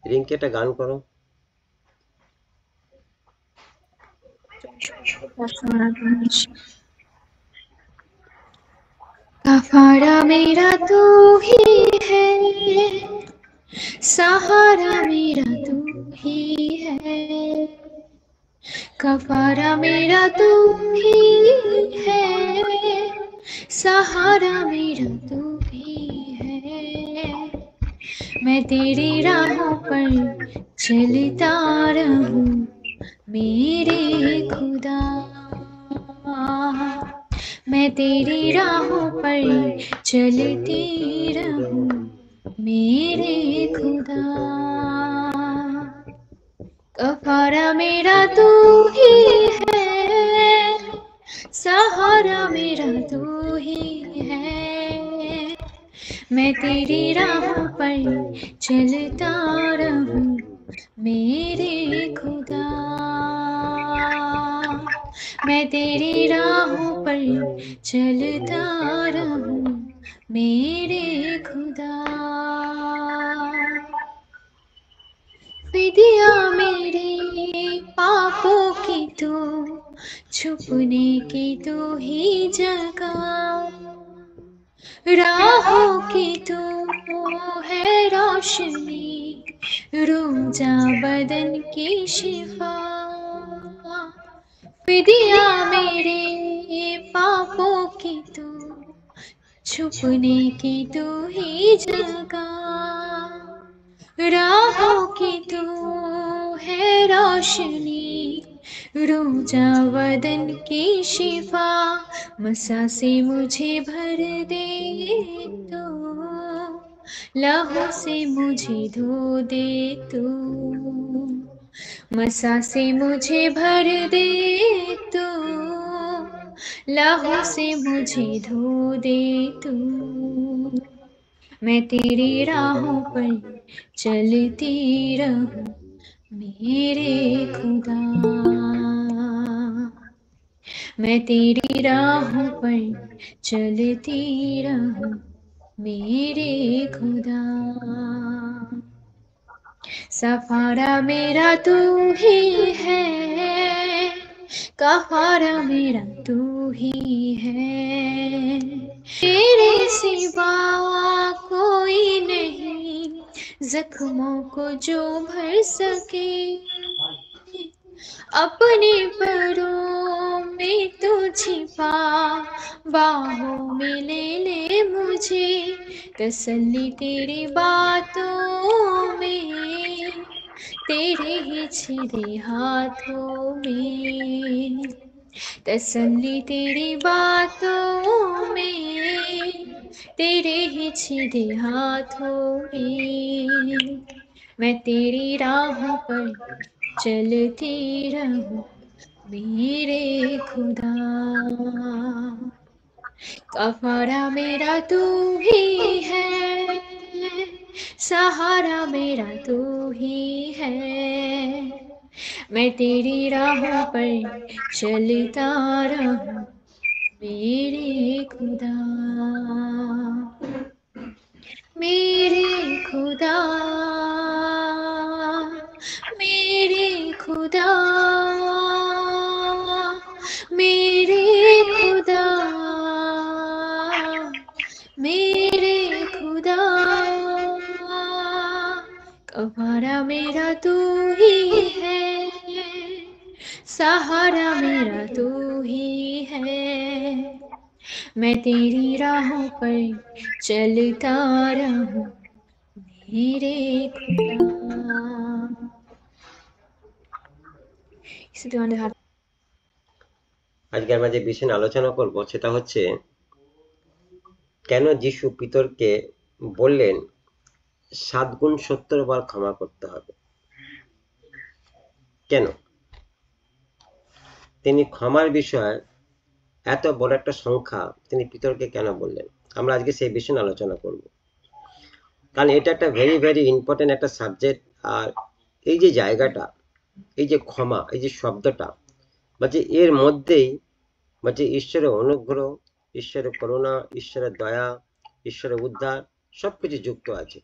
রিঙ্কি একটা গান করো। काफारा मेरा तू ही है, सहारा मेरा तू ही है, काफारा मेरा तू ही है, सहारा मेरा तू ही है। मैं तेरी राहों पर चलता रहूं मेरे खुदा, मैं तेरी राहों पर चलती रहूं मेरे खुदा। कफारा मेरा तू ही है, सहारा मेरा तू ही है, मैं तेरी राहों पर चलता रहूं मेरे खुदा, मैं तेरी राहों पर चलता रहूं मेरे खुदा। विधिया मेरे पापों की तू, छुपने की तू ही जगह, राहों की तू है रोशनी, रोजा बदन की शिफा। विधिया मेरे पापों की तू, छुपने की तू ही जगह, राहों की तू है रोशनी, रोजा वदन की शिफा। मसा से मुझे भर दे तू, लहू से मुझे धो दे तू, मसा से मुझे भर दे तू, लहू से मुझे धो दे तू। मैं तेरी राहों पर चलती रहूं मेरे खुदा, मैं तेरी राहों पर चलती रहूं मेरे खुदा। सफारा मेरा तू ही है, कफारा मेरा तू ही है, तेरे सिवा कोई नहीं जख्मों को जो भर सके, अपने परों में तू छिपा, बाहों में ले ले मुझे, तसल्ली तेरी बातों में, तेरे ही छिरे हाथों में, तसल्ली तेरी बातों में, तेरे ही छिरे हाथों में। मैं तेरी राहों पर चलती रहूं मेरे खुदा, कफारा मेरा तू ही है, सहारा मेरा तू ही है, मैं तेरी राहों पर चलता रहूं मेरे खुदा, मेरे खुदा, मेरे खुदा, मेरे खुदा, मेरे खुदा। कफारा मेरा तू ही है, सहारा मेरा तू ही है, मैं तेरी राहों पर चलता रहूं मेरे खुदा। আজকে আমরা যে বিষয় নিয়ে আলোচনা করব সেটা হচ্ছে কেন যিশু পিতরকে বললেন 7 গুণ 70 বার ক্ষমা করতে হবে। কেন তিনি ক্ষমার বিষয়ে এত বড় একটা সংখ্যা তিনি পিতরকে কেন বললেন, আমরা আজকে সেই বিষয় নিয়ে আলোচনা করব। কারণ এটা একটা ভেরি ইম্পর্টেন্ট একটা সাবজেক্ট। আর এই যে জায়গাটা, এই যে ক্ষমা, এই যে শব্দটা, মানে এর মধ্যেই মানে ঈশ্বরের অনুগ্রহ, ঈশ্বরের করুণা, ঈশ্বরের দয়া, ঈশ্বরের উদ্ধার সবকিছু যুক্ত আছে।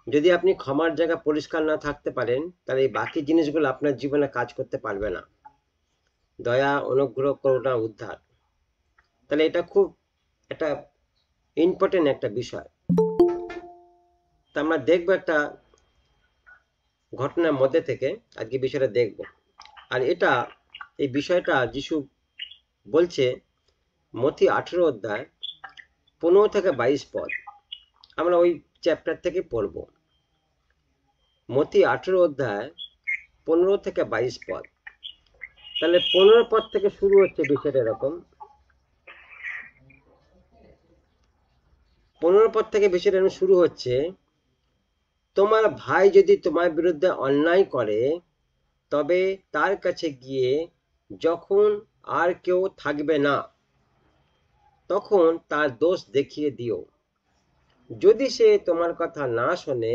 যদি আপনি ক্ষমার জায়গা পরিষ্কার না থাকতে পারেন, তাহলে এই বাকি জিনিসগুলো আপনার জীবনে কাজ করতে পারবে না। দয়া, অনুগ্রহ, করুণা, উদ্ধার, তাহলে এটা খুব একটা ইম্পর্টেন্ট একটা বিষয়। তা আমরা দেখবো একটা ঘটনার মধ্যে থেকে আজকে বিষয়টা দেখব। আর এই বিষয়টা যিশু বলছে মথি 18 অধ্যায় 15 থেকে 22 পদ। আমরা ওই চ্যাপ্টার থেকে পড়ব। মথি 18 অধ্যায় 15 থেকে 22 পদ। তাহলে 15 পদ থেকে শুরু হচ্ছে বিষয়টা এরকম। 15 পদ থেকে বিষয়টা এরকম শুরু হচ্ছে, তোমার ভাই যদি তোমার বিরুদ্ধে অন্যায় করে, তবে তার কাছে গিয়ে যখন আর কেউ থাকবে না, তখন তার দোষ দেখিয়ে দিও। যদি সে তোমার কথা না শোনে,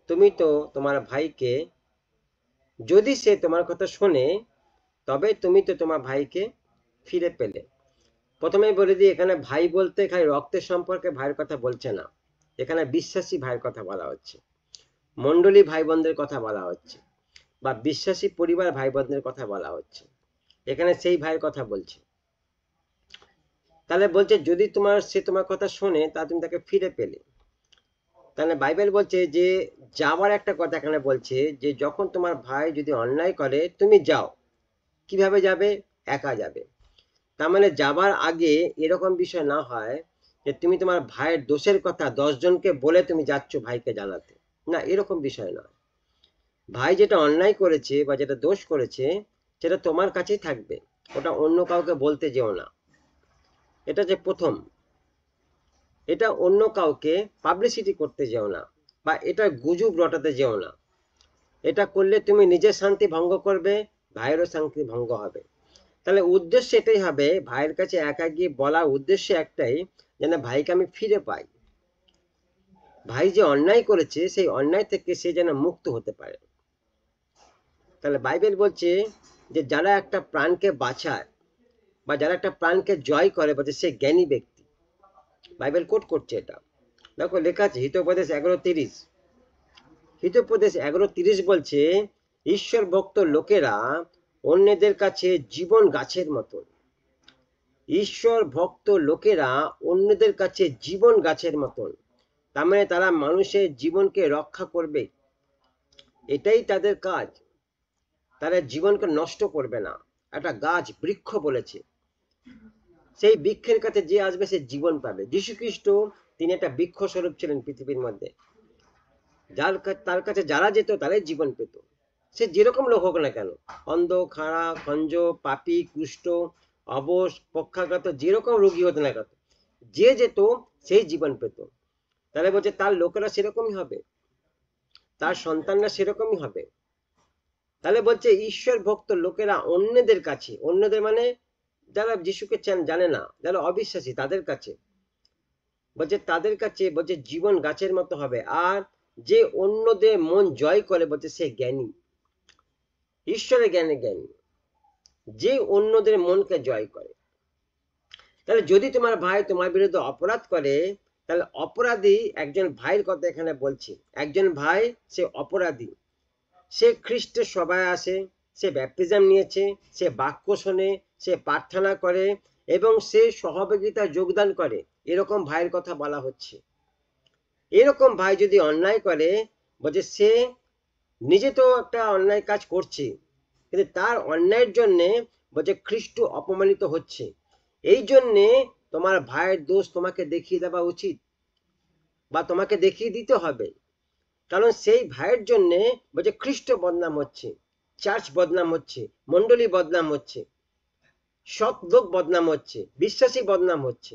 তুমি তো তোমার ভাইকে যদি সে তোমার কথা শোনে, তবে তুমি তো তোমার ভাইকে ফিরে পেলে। প্রথমেই বলে দিই, এখানে ভাই বলতে খালি রক্তের সম্পর্কে ভাইয়ের কথা বলছে না। এখানে বিশ্বাসী ভাইয়ের কথা বলা হচ্ছে, মণ্ডলী ভাই বোনদের কথা বলা হচ্ছে, বা বিশ্বাসী পরিবার ভাই বোনদের কথা বলা হচ্ছে। এখানে সেই ভাইয়ের কথা বলছে। তাহলে বলছে যদি সে তোমার কথা শোনে, তা তুমি তাকে ফিরে পেলে। তাহলে বাইবেল বলছে যে যাওয়ার একটা কথা এখানে বলছে, যে যখন তোমার ভাই যদি অন্যায় করে তুমি যাও। কিভাবে যাবে? একা যাবে। তার মানে যাবার আগে এরকম বিষয় না হয় যে তুমি তোমার ভাইয়ের দোষের কথা 10 জনকে বলে তুমি যাচ্ছ ভাইকে জানাতে। না, এরকম বিষয় নয়। ভাই যেটা অন্যায় করেছে বা যেটা দোষ করেছে, সেটা তোমার কাছেই থাকবে, ওটা অন্য কাউকে বলতে যেও না। এটা যে প্রথম, এটা অন্য কাউকে পাবলিসিটি করতে যেও না, বা এটা গুজব রটাতে যেও না। এটা করলে তুমি নিজের শান্তি ভঙ্গ করবে, ভাইয়েরও শান্তি ভঙ্গ হবে। তাহলে উদ্দেশ্য এটাই হবে, ভাইয়ের কাছে একা গিয়ে বলা উদ্দেশ্য একটাই, যেন ভাইকে আমি ফিরে পাই। ভাই যে অন্যায় করেছে সেই অন্যায় থেকে সে যেন মুক্ত হতে পারে। তাহলে বাইবেল বলছে যে যারা একটা প্রাণকে বাঁচায় বা যারা একটা প্রাণকে জয় করে, বলছে সে জ্ঞানী ব্যক্তি। বাইবেল কোট করছে এটা। দেখো লেখা আছে হিতোপদেশ 11:30। হিতোপদেশ 11:30 বলছে, ঈশ্বর ভক্ত লোকেরা অন্যদের কাছে জীবন গাছের মতন। ঈশ্বর ভক্ত লোকেরা অন্যদের কাছে জীবন গাছের মতন। তার মানে তারা মানুষের জীবনকে রক্ষা করবে, এটাই তাদের কাজ। তারা জীবনকে নষ্ট করবে না। একটা গাছ বৃক্ষ বলেছে, সেই বৃক্ষের কাছে যে আসবে সে জীবন পাবে। যীশু খ্রিস্ট তিনি একটা বৃক্ষ স্বরূপ ছিলেন পৃথিবীর মধ্যে। তার কাছে যারা যেত তারাই জীবন পেত, সে যেরকম লোক হোক না কেন, অন্ধ, খাড়া, খঞ্জ, পাপী, কুষ্ঠ, অবশ, পক্ষাঘাত, যেরকম রোগী হতো না কেন, যে যেত সেই জীবন পেত। তাহলে বলছে তার লোকেরা সেরকমই হবে, তার সন্তানরা সেরকমই হবে। তাহলে বলছে ঈশ্বর ভক্ত লোকেরা অন্যদের কাছে, অন্যদের মানে যারা যিশুকে জানে না, যারা অবিশ্বাসী, তাদের কাছে বলছে, তাদের কাছে বলছে জীবন গাছের মতো হবে। আর যে অন্যদের মন জয় করে, বলছে সে জ্ঞানী, ঈশ্বরের জ্ঞানে জ্ঞানী, যে অন্যদের মনকে জয় করে। তাহলে যদি তোমার ভাই তোমার বিরুদ্ধে অপরাধ করে, তাহলে অপরাধী একজন ভাইয়ের কথা এখানে বলছি। একজন ভাই সে অপরাধী, সে খ্রিস্টের সভায় আসে, সে ব্যাপটিজম নিয়েছে, সে বাক্য শোনে, সে প্রার্থনা করে এবং সে সহযোগিতা যোগদান করে, এরকম ভাইয়ের কথা বলা হচ্ছে। এরকম ভাই যদি অন্যায় করে, বলছে সে নিজে তো একটা অন্যায় কাজ করছে, কিন্তু তার অন্যায়ের জন্যে বলছে খ্রিস্ট অপমানিত হচ্ছে। এই জন্যে তোমার ভাইয়ের দোষ তোমাকে দেখিয়ে দেওয়া উচিত, বা তোমাকে দেখিয়ে দিতে হবে। কারণ সেই ভাইয়ের জন্য বলছে খ্রিস্ট বদনাম হচ্ছে, চার্চ বদনাম হচ্ছে, মন্ডলী বদনাম হচ্ছে, সৎ লোক বদনাম হচ্ছে, বিশ্বাসী বদনাম হচ্ছে।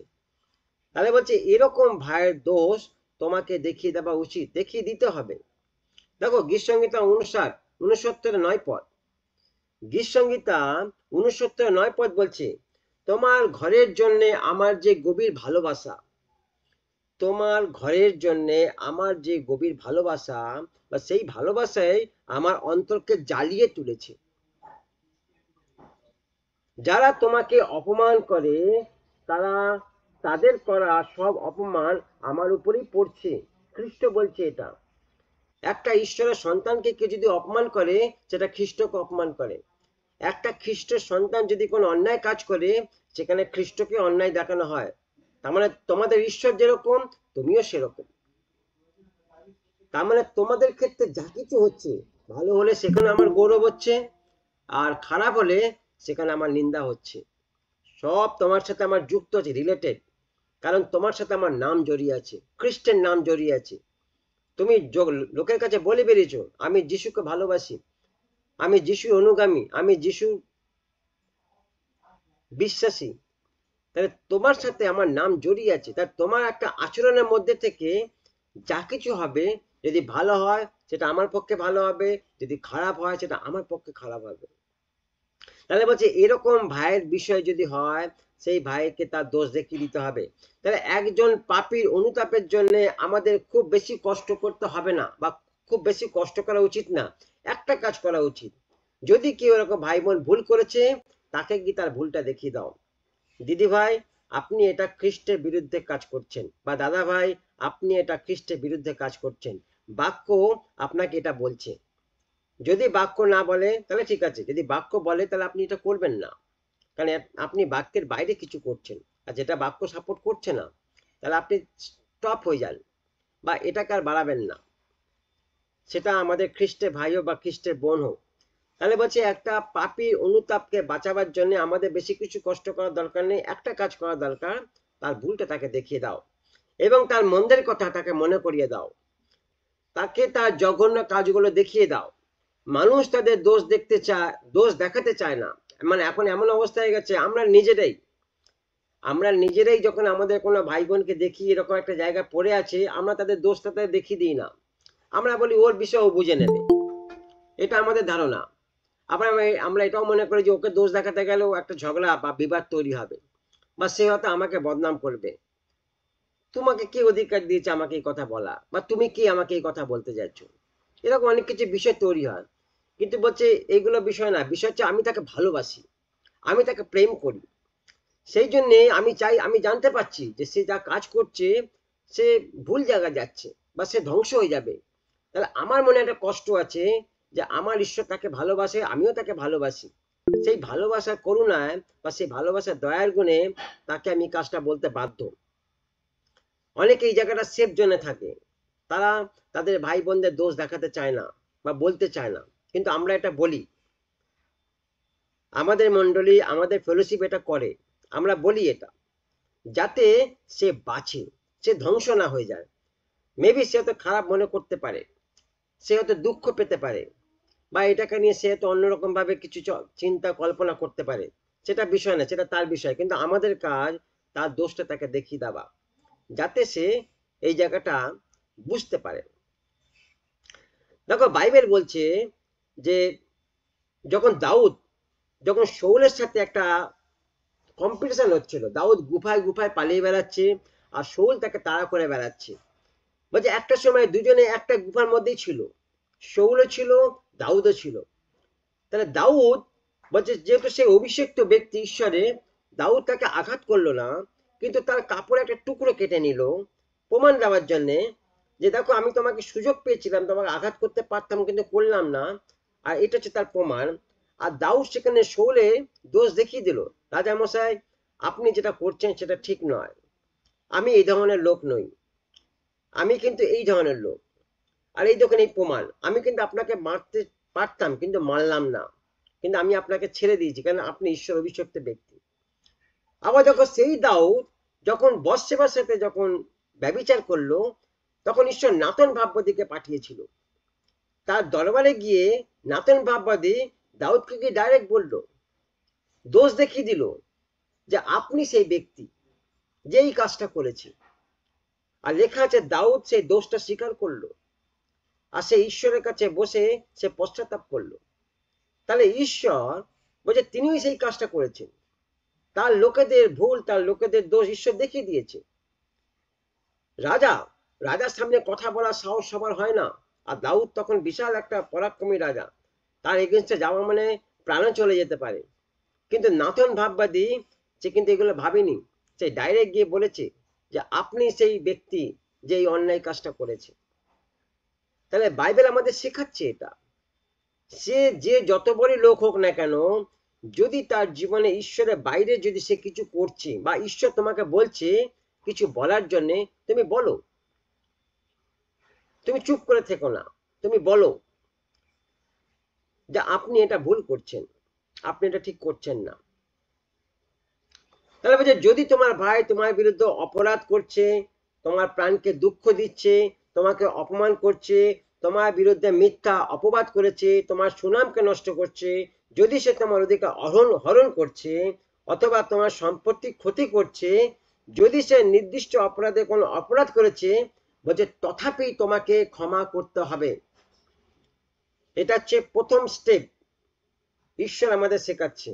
তাহলে বলছে এরকম ভাইয়ের দোষ তোমাকে দেখিয়ে দেওয়া উচিত, দেখিয়ে দিতে হবে। দেখো গীতসংহিতা 69 পদ, গীতসংহিতা 69 পদ বলছে, তোমার ঘরের জন্য আমার যে গভীর ভালোবাসা, তোমার ঘরের জন্য আমার যে গভীর ভালোবাসা, বা সেই ভালোবাসায় আমার অন্তরকে জ্বালিয়ে তুলেছে। যারা তোমাকে অপমান করে, তারা তাদের করা সব অপমান আমার উপরেই পড়ছে। খ্রিস্ট বলছে এটা। একটা ঈশ্বরের সন্তানকে কেউ যদি অপমান করে, সেটা খ্রিস্টকে অপমান করে। একটা খ্রিস্টের সন্তান যদি কোনো অন্যায় কাজ করে, সেখানে খ্রিস্টকে অন্যায় দেখানো হয়। তার মানে তোমাদের ঈশ্বর যেরকম, তুমিও সেরকম। তার মানে তোমাদের ক্ষেত্রে যা কিছু হচ্ছে, ভালো হলে সেখানে আমার গৌরব হচ্ছে, আর খারাপ হলে সেখানে আমার নিন্দা হচ্ছে। সব তোমার সাথে আমার যুক্ত আছে, রিলেটেড। কারণ তোমার সাথে আমার নাম জড়িয়ে আছে, খ্রিস্টের নাম জড়িয়ে আছে। তুমি লোকের কাছে বলে বেরিয়েছো আমি যিশুকে ভালোবাসি, আমি যিশু অনুগামী, আমি যিশু বিশ্বাসী। তাহলে তোমার সাথে আমার নাম জড়িয়ে আছে। তাই তোমার একটা আচরণের মধ্যে থেকে যা কিছু হবে, যদি ভালো হয় সেটা আমার পক্ষে ভালো হবে, যদি খারাপ হয় সেটা আমার পক্ষে খারাপ হবে। তাহলে বলছে এরকম ভাইয়ের বিষয় যদি হয়, সেই ভাইকে তার দোষ দেখিয়ে দিতে হবে। তাহলে একজন পাপীর অনুতাপের জন্য আমাদের খুব বেশি কষ্ট করতে হবে না, বা খুব বেশি কষ্ট করা উচিত না। একটা কাজ করা উচিত, যদি কেউ এরকম ভাই বোন ভুল করেছে, তাকে গিয়ে তার ভুলটা দেখিয়ে দাও। দিদি ভাই, আপনি এটা খ্রিস্টের বিরুদ্ধে কাজ করছেন, বা দাদা ভাই আপনি এটা খ্রিস্টের বিরুদ্ধে কাজ করছেন। বাক্য আপনাকে এটা বলছে। যদি বাক্য না বলে তাহলে ঠিক আছে, যদি বাক্য বলে তাহলে আপনি এটা করবেন না, কারণ আপনি বাক্যের বাইরে কিছু করছেন। আর যেটা বাক্য সাপোর্ট করছে না, তাহলে আপনি স্টপ হয়ে যান, বা এটাকে আর বাড়াবেন না। সেটা আমাদের খ্রিস্টের ভাই হোক বা খ্রিস্টের বোন হোক। তাহলে বলছে একটা পাপীর অনুতাপকে বাঁচাবার জন্য আমাদের বেশি কিছু কষ্ট করার দরকার নেই, একটা কাজ করা দরকার, তার ভুলটা তাকে দেখিয়ে দাও, এবং তার মন্দের কথা তাকে মনে করিয়ে দাও, তাকে তার জঘন্য কাজগুলো দেখিয়ে দাও। মানুষ তাদের দোষ দেখতে চায়, দোষ দেখাতে চায় না। মানে এখন এমন অবস্থা হয়ে গেছে, আমরা নিজেরাই যখন আমাদের কোনো ভাই বোনকে দেখি এরকম একটা জায়গায় পড়ে আছে, আমরা তাদের দোষটা তাদের দেখিয়ে দিই না। আমরা বলি ওর বিষয় ও বুঝে নেবে, এটা আমাদের ধারণা। আবার আমরা এটাও মনে করি যে ওকে দোষ দেখাতে গেলেও একটা ঝগড়া বা বিবাদ তৈরি হবে, বা সে হয়তো আমাকে বদনাম করবে। তোমাকে কে অধিকার দিয়েছে আমাকে এই কথা বলা, বা তুমি কি আমাকে এই কথা বলতে যাচ্ছ? এরকম অনেক কিছু বিষয় তৈরি হয়। কিন্তু বলছে এইগুলো বিষয় না, বিষয় হচ্ছে আমি তাকে ভালোবাসি, আমি তাকে প্রেম করি। সেই জন্যে আমি চাই, আমি জানতে পারছি যে সে যা কাজ করছে সে ভুল জায়গায় যাচ্ছে, বা সে ধ্বংস হয়ে যাবে। তাহলে আমার মনে একটা কষ্ট আছে যে আমার ঈশ্বর তাকে ভালোবাসে, আমিও তাকে ভালোবাসি। সেই ভালোবাসার করুণায় বা সেই ভালোবাসার দয়ার গুণে তাকে আমি কাজটা বলতে বাধ্য। অনেকে এই জায়গাটা সেফ জোনে থাকে, তারা তাদের ভাই বোনদের দোষ দেখাতে চায় না বা বলতে চায় না, কিন্তু আমরা এটা বলি। আমাদের মণ্ডলী, আমাদের ফেলোশিপ এটা করে, আমরা বলি এটা, যাতে সে বাঁচে, সে ধ্বংস না হয়ে যায়। মেবি সে হয়তো খারাপ মনে করতে পারে, সে হয়তো দুঃখ পেতে পারে, বা এটাকে নিয়ে সে হয়তো অন্যরকম ভাবে কিছু চিন্তা কল্পনা করতে পারে, সেটা বিষয় না, সেটা তার বিষয়। কিন্তু আমাদের কাজ তার দোষটা তাকে দেখিয়ে দেওয়া, যাতে সে এই জায়গাটা বুঝতে পারে। দেখো বাইবেল বলছে যে যখন দাউদ, যখন শৌলের সাথে একটা কম্পিটিশন হচ্ছিল, দাউদ গুফায় গুফায় পালিয়ে বেড়াচ্ছে আর শৌল তাকে তাড়া করে বেড়াচ্ছে। বলছে একটা সময় দুজনে একটা গুফার মধ্যেই ছিল, শৌলও ছিল, দাউদও ছিল। তাহলে দাউদ বলছে যেহেতু সে অভিষিক্ত ব্যক্তি ঈশ্বরে, দাউদ তাকে আঘাত করলো না, কিন্তু তার কাপড়ে একটা টুকরো কেটে নিল, প্রমাণ দেওয়ার জন্যে যে দেখো আমি তোমাকে সুযোগ পেয়েছিলাম, তোমাকে আঘাত করতে পারতাম কিন্তু করলাম না, আর এটা হচ্ছে তার প্রমাণ। আর দাউদ সেখানে শৌলে দোষ দেখিয়ে দিল, রাজা মশাই আপনি যেটা করছেন সেটা ঠিক নয়, আমি এই ধরনের লোক নই, আমি কিন্তু এই ধরনের লোক। আর এই দেখুন এই প্রমাণ, আমি কিন্তু আপনাকে মারতে পারতাম কিন্তু মারলাম না, কিন্তু আমি আপনাকে ছেড়ে দিয়েছি কারণ আপনি ঈশ্বর অভিষিক্ত ব্যক্তি। আবার যখন সেই দাউদ যখন বৎসেবার সাথে যখন ব্যভিচার করলো, তখন ঈশ্বর নাতন ভাববাদীকে পাঠিয়েছিল। তার দরবারে গিয়ে নাতন ভাববাদী দাউদকে গিয়ে ডাইরেক্ট বললো, দোষ দেখিয়ে দিল যে আপনি সেই ব্যক্তি যে এই কাজটা করেছে। আর লেখা আছে দাউদ সেই দোষটা স্বীকার করলো, আর সে ঈশ্বরের কাছে বসে সে পশ্চাতাপ করলো। তাহলে ঈশ্বর বলছে তিনিই সেই কাজটা করেছেন, তার লোকেদের ভুল, তার লোকেদের দোষ ঈশ্বর দেখিয়ে দিয়েছে। রাজা, রাজার সামনে কথা বলার সাহস সবার হয় না। আর দাউদ তখন বিশাল একটা পরাক্রমী রাজা, তার এগেনস্টে যাওয়া মানে প্রাণে চলে যেতে পারে। কিন্তু নাথন ভাববাদী সে কিন্তু এগুলো ভাবেনি, সে ডাইরেক্ট গিয়ে বলেছে যে আপনি সেই ব্যক্তি যে এই অন্যায় কাজটা করেছে। তাহলে বাইবেল আমাদের শেখাচ্ছে এটা, সে যে যত বড় লোক হোক না কেন, যদি তার জীবনে ঈশ্বরের বাইরে যদি সে কিছু করছে বা ঈশ্বর তোমাকে বলছে কিছু বলার জন্য, তুমি বলো, তুমি চুপ করে থেকো না, তুমি বলো যে আপনি এটা ভুল করছেন, আপনি এটা ঠিক করছেন না। তাহলে বলছে যদি তোমার ভাই তোমার বিরুদ্ধে অপরাধ করছে, তোমার প্রাণকে দুঃখ দিচ্ছে, তোমাকে অপমান করছে, তোমার বিরুদ্ধে মিথ্যা অপবাদ করেছে, তোমার সুনামকে নষ্ট করছে, যদি সে তোমার অধিকার হরণ করছে অথবা তোমার সম্পত্তি ক্ষতি করছে, যদি সে নির্দিষ্ট অপরাধে কোনো অপরাধ করেছে, বলছে তথাপি তোমাকে ক্ষমা করতে হবে। এটা হচ্ছে প্রথম স্টেপ, ঈশ্বর আমাদের শেখাচ্ছে।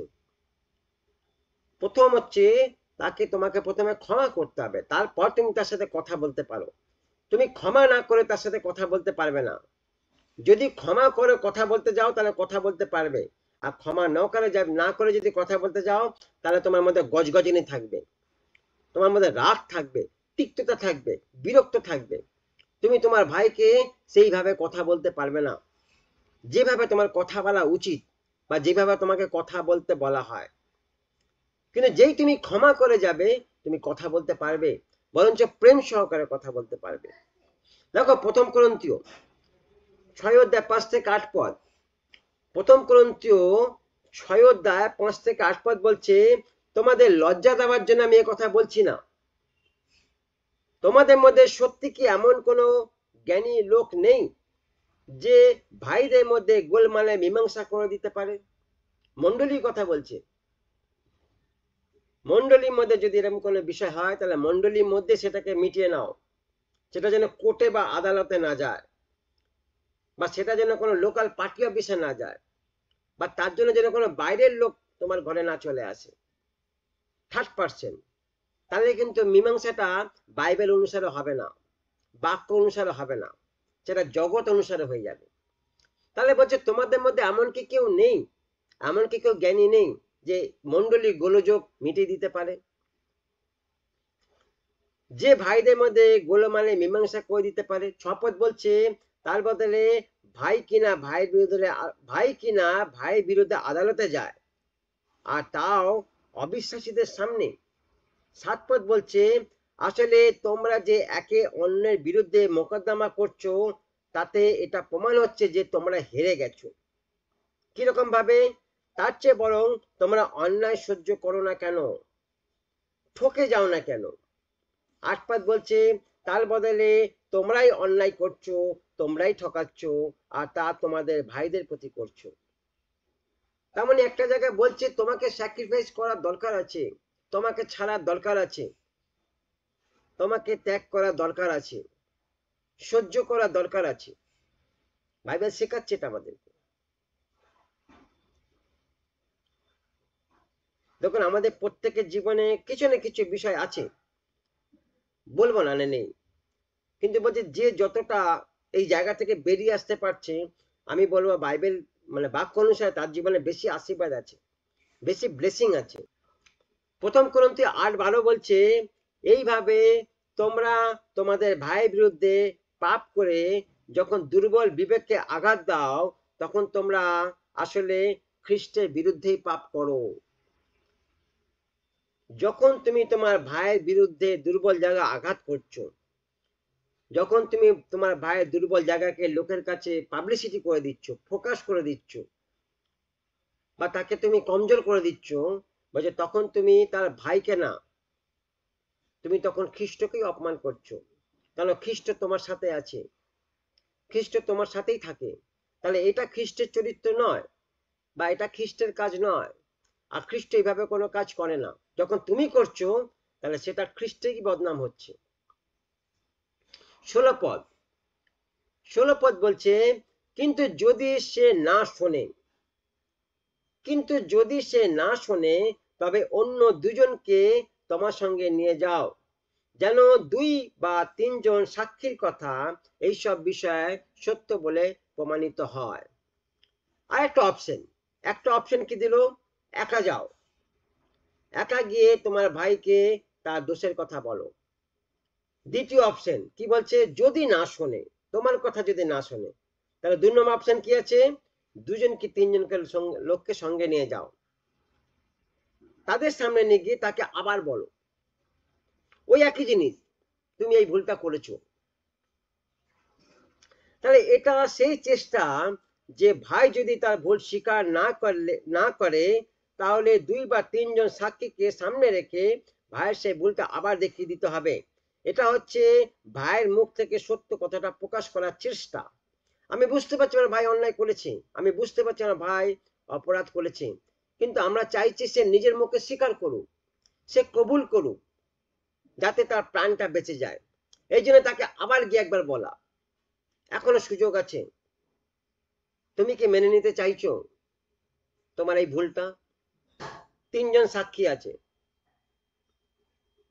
প্রথম হচ্ছে তোমাকে প্রথমে ক্ষমা করতে হবে, তারপর তুমি তার সাথে কথা বলতে পারো। তুমি ক্ষমা না করে তার সাথে কথা বলতে পারবে না। যদি ক্ষমা করে কথা বলতে যাও তাহলে কথা বলতে পারবে, আর ক্ষমা না করে যদি কথা বলতে যাও তাহলে তোমার মধ্যে গজগজনি থাকবে, তোমার মধ্যে রাগ থাকবে, তিক্ততা থাকবে, বিরক্ত থাকবে। তুমি তোমার ভাইকে সেইভাবে কথা বলতে পারবে না, যেভাবে তোমার কথা বলা উচিত বা যেভাবে তোমাকে কথা বলতে বলা হয়। কিন্তু যেই তুমি ক্ষমা করে যাবে, তুমি কথা বলতে পারবে, বরঞ্চ প্রেম সহকারে কথা বলতে পারবে। দেখো প্রথম করন্থীয় 6 অধ্যায় 5 থেকে 8 পদ, প্রথম করন্থীয় 6 অধ্যায় 5 থেকে 8 পদ বলছে, তোমাদের লজ্জা দেওয়ার জন্য আমি এ কথা বলছি না। তোমাদের মধ্যে সত্যি কি এমন কোনো জ্ঞানী লোক নেই যে ভাইদের মধ্যে গোলমালে মীমাংসা করে দিতে পারে? মণ্ডলীর কথা বলছে। মণ্ডলীর মধ্যে যদি এরকম কোনো বিষয় হয় তাহলে মণ্ডলীর মধ্যে সেটাকে মিটিয়ে নাও, সেটা যেন কোর্টে বা আদালতে না যায়, বা সেটা যেন কোনো লোকাল পার্টি অফিসে না যায়, বা তার জন্য যেন কোনো বাইরের লোক তোমার ঘরে না চলে আসে, থার্ড পার্সন। তাহলে কিন্তু মীমাংসাটা বাইবেল অনুসারে হবে না, বাক্য অনুসারে হবে না, সেটা জগৎ অনুসারে হয়ে যাবে। তাহলে বলছে তোমাদের মধ্যে এমন কি কেউ নেই, এমন কি কেউ জ্ঞানী নেই যে মণ্ডলীর গোলযোগ মিটিয়ে দিতে পারে, যে ভাইদের মধ্যে গোলমালে মীমাংসা করে দিতে পারে? 6 পদ বলছে, তার বদলে ভাই কিনা ভাই বিরুদ্ধে আদালতে যায়, আর তাও অবিশ্বাসীদের সামনে। 7 পদ বলছে, আসলে তোমরা যে একে অন্যের বিরুদ্ধে মোকদ্দমা করছো, তাতে এটা প্রমাণ হচ্ছে যে তোমরা হেরে গেছো। কিরকম ভাবে? তার চেয়ে বরং তোমরা অন্যায় সহ্য করো না কেন, ঠকে যাও না কেন। 8 পদ বলছে, তার বদলে তোমরাই অন্যায় করছো, তোমরাই ঠকাচ্ছ, আর তা তোমাদের ভাইদের প্রতি করছো। তার মানে একটা জায়গায় বলছে তোমাকে স্যাক্রিফাইস করার দরকার আছে, তোমাকে ছাড়ার দরকার আছে, তোমাকে ত্যাগ করার দরকার আছে, সহ্য করার দরকার আছে। বাইবেল শেখাচ্ছে এটা আমাদেরকে। দেখুন আমাদের প্রত্যেকের জীবনে কিছু না কিছু বিষয় আছে, বলবো না নেই, কিন্তু বলছে যে যতটা এই জায়গা থেকে বেরিয়ে আসতে পারছে, আমি বলবো বাইবেল মানে বাক্য অনুসারে তার জীবনে বেশি আশীর্বাদ আছে, বেশি ব্লেসিং আছে। প্রথম করন্থী 8:12 বলছে, এইভাবে তোমরা তোমাদের ভাইয়ের বিরুদ্ধে পাপ করে যখন দুর্বল বিবেককে আঘাত দাও, তখন তোমরা আসলে খ্রিস্টের বিরুদ্ধেই পাপ করো। যখন তুমি তোমার ভাইয়ের বিরুদ্ধে দুর্বল জায়গা আঘাত করছো, যখন তুমি তোমার ভাইয়ের দুর্বল জায়গাকে লোকের কাছে পাবলিসিটি করে দিচ্ছ, ফোকাস করে দিচ্ছ, বা তাকে তুমি কমজোর করে দিচ্ছ, বলছে তখন তুমি তার ভাইকে না, তুমি তখন খ্রিস্টকেই অপমান করছো। কারণ খ্রিস্ট তোমার সাথে আছে, খ্রিস্ট তোমার সাথেই থাকে। তাহলে এটা খ্রিস্টের চরিত্র নয়, বা এটা খ্রিস্টের কাজ নয়, আর খ্রিস্ট এইভাবে কোনো কাজ করে না। যখন তুমি করছো তাহলে সেটা খ্রিস্টেরই বদনাম হচ্ছে। 16 পদ 16 পদ বলছে, কিন্তু যদি সে না শোনে, কিন্তু যদি সে না শোনে, তবে অন্য দুজনকে তোমার সঙ্গে নিয়ে যাও, যেন 2 বা 3 জন সাক্ষীর কথা এইসব বিষয়ে সত্য বলে প্রমাণিত হয়। আর একটা অপশন কি দিল? একা যাও, একা গিয়ে তোমার ভাইকে তার দোষের কথা বলো। দ্বিতীয় অপশন কি বলছে? যদি না শোনে, তোমার কথা যদি না শোনে, তাহলে 2 নম্বর অপশন কি আছে? 2জন কি 3জনকে লোককে সঙ্গে নিয়ে যাও, তাদের সামনে নিয়ে গিয়ে তাকে আবার বলো ওই একই জিনিস, তুমি এই ভুলটা করেছো। তাহলে এটা সেই চেষ্টা যে ভাই যদি তার ভুল স্বীকার না করে তাহলে 2 বা 3জন সাক্ষীকে সামনে রেখে ভাইয়ের সেই ভুলটা আবার দেখিয়ে দিতে হবে। এটা হচ্ছে ভাইয়ের মুখ থেকে সত্য কথাটা প্রকাশ করার চেষ্টা। আমি বুঝতে পারছি আমার ভাই অন্যায় করেছে, আমি বুঝতে পারছি আমার ভাই অপরাধ করেছে, কিন্তু আমরা চাইছি সে নিজের মুখে স্বীকার করুক, সে কবুল করুক, যাতে তার প্রাণটা বেঁচে যায়। এই জন্য তাকে আবার গিয়ে একবার বলা, এখনো সুযোগ আছে, তুমি কি মেনে নিতে চাইছো তোমার এই ভুলটা? 3জন সাক্ষী আছে,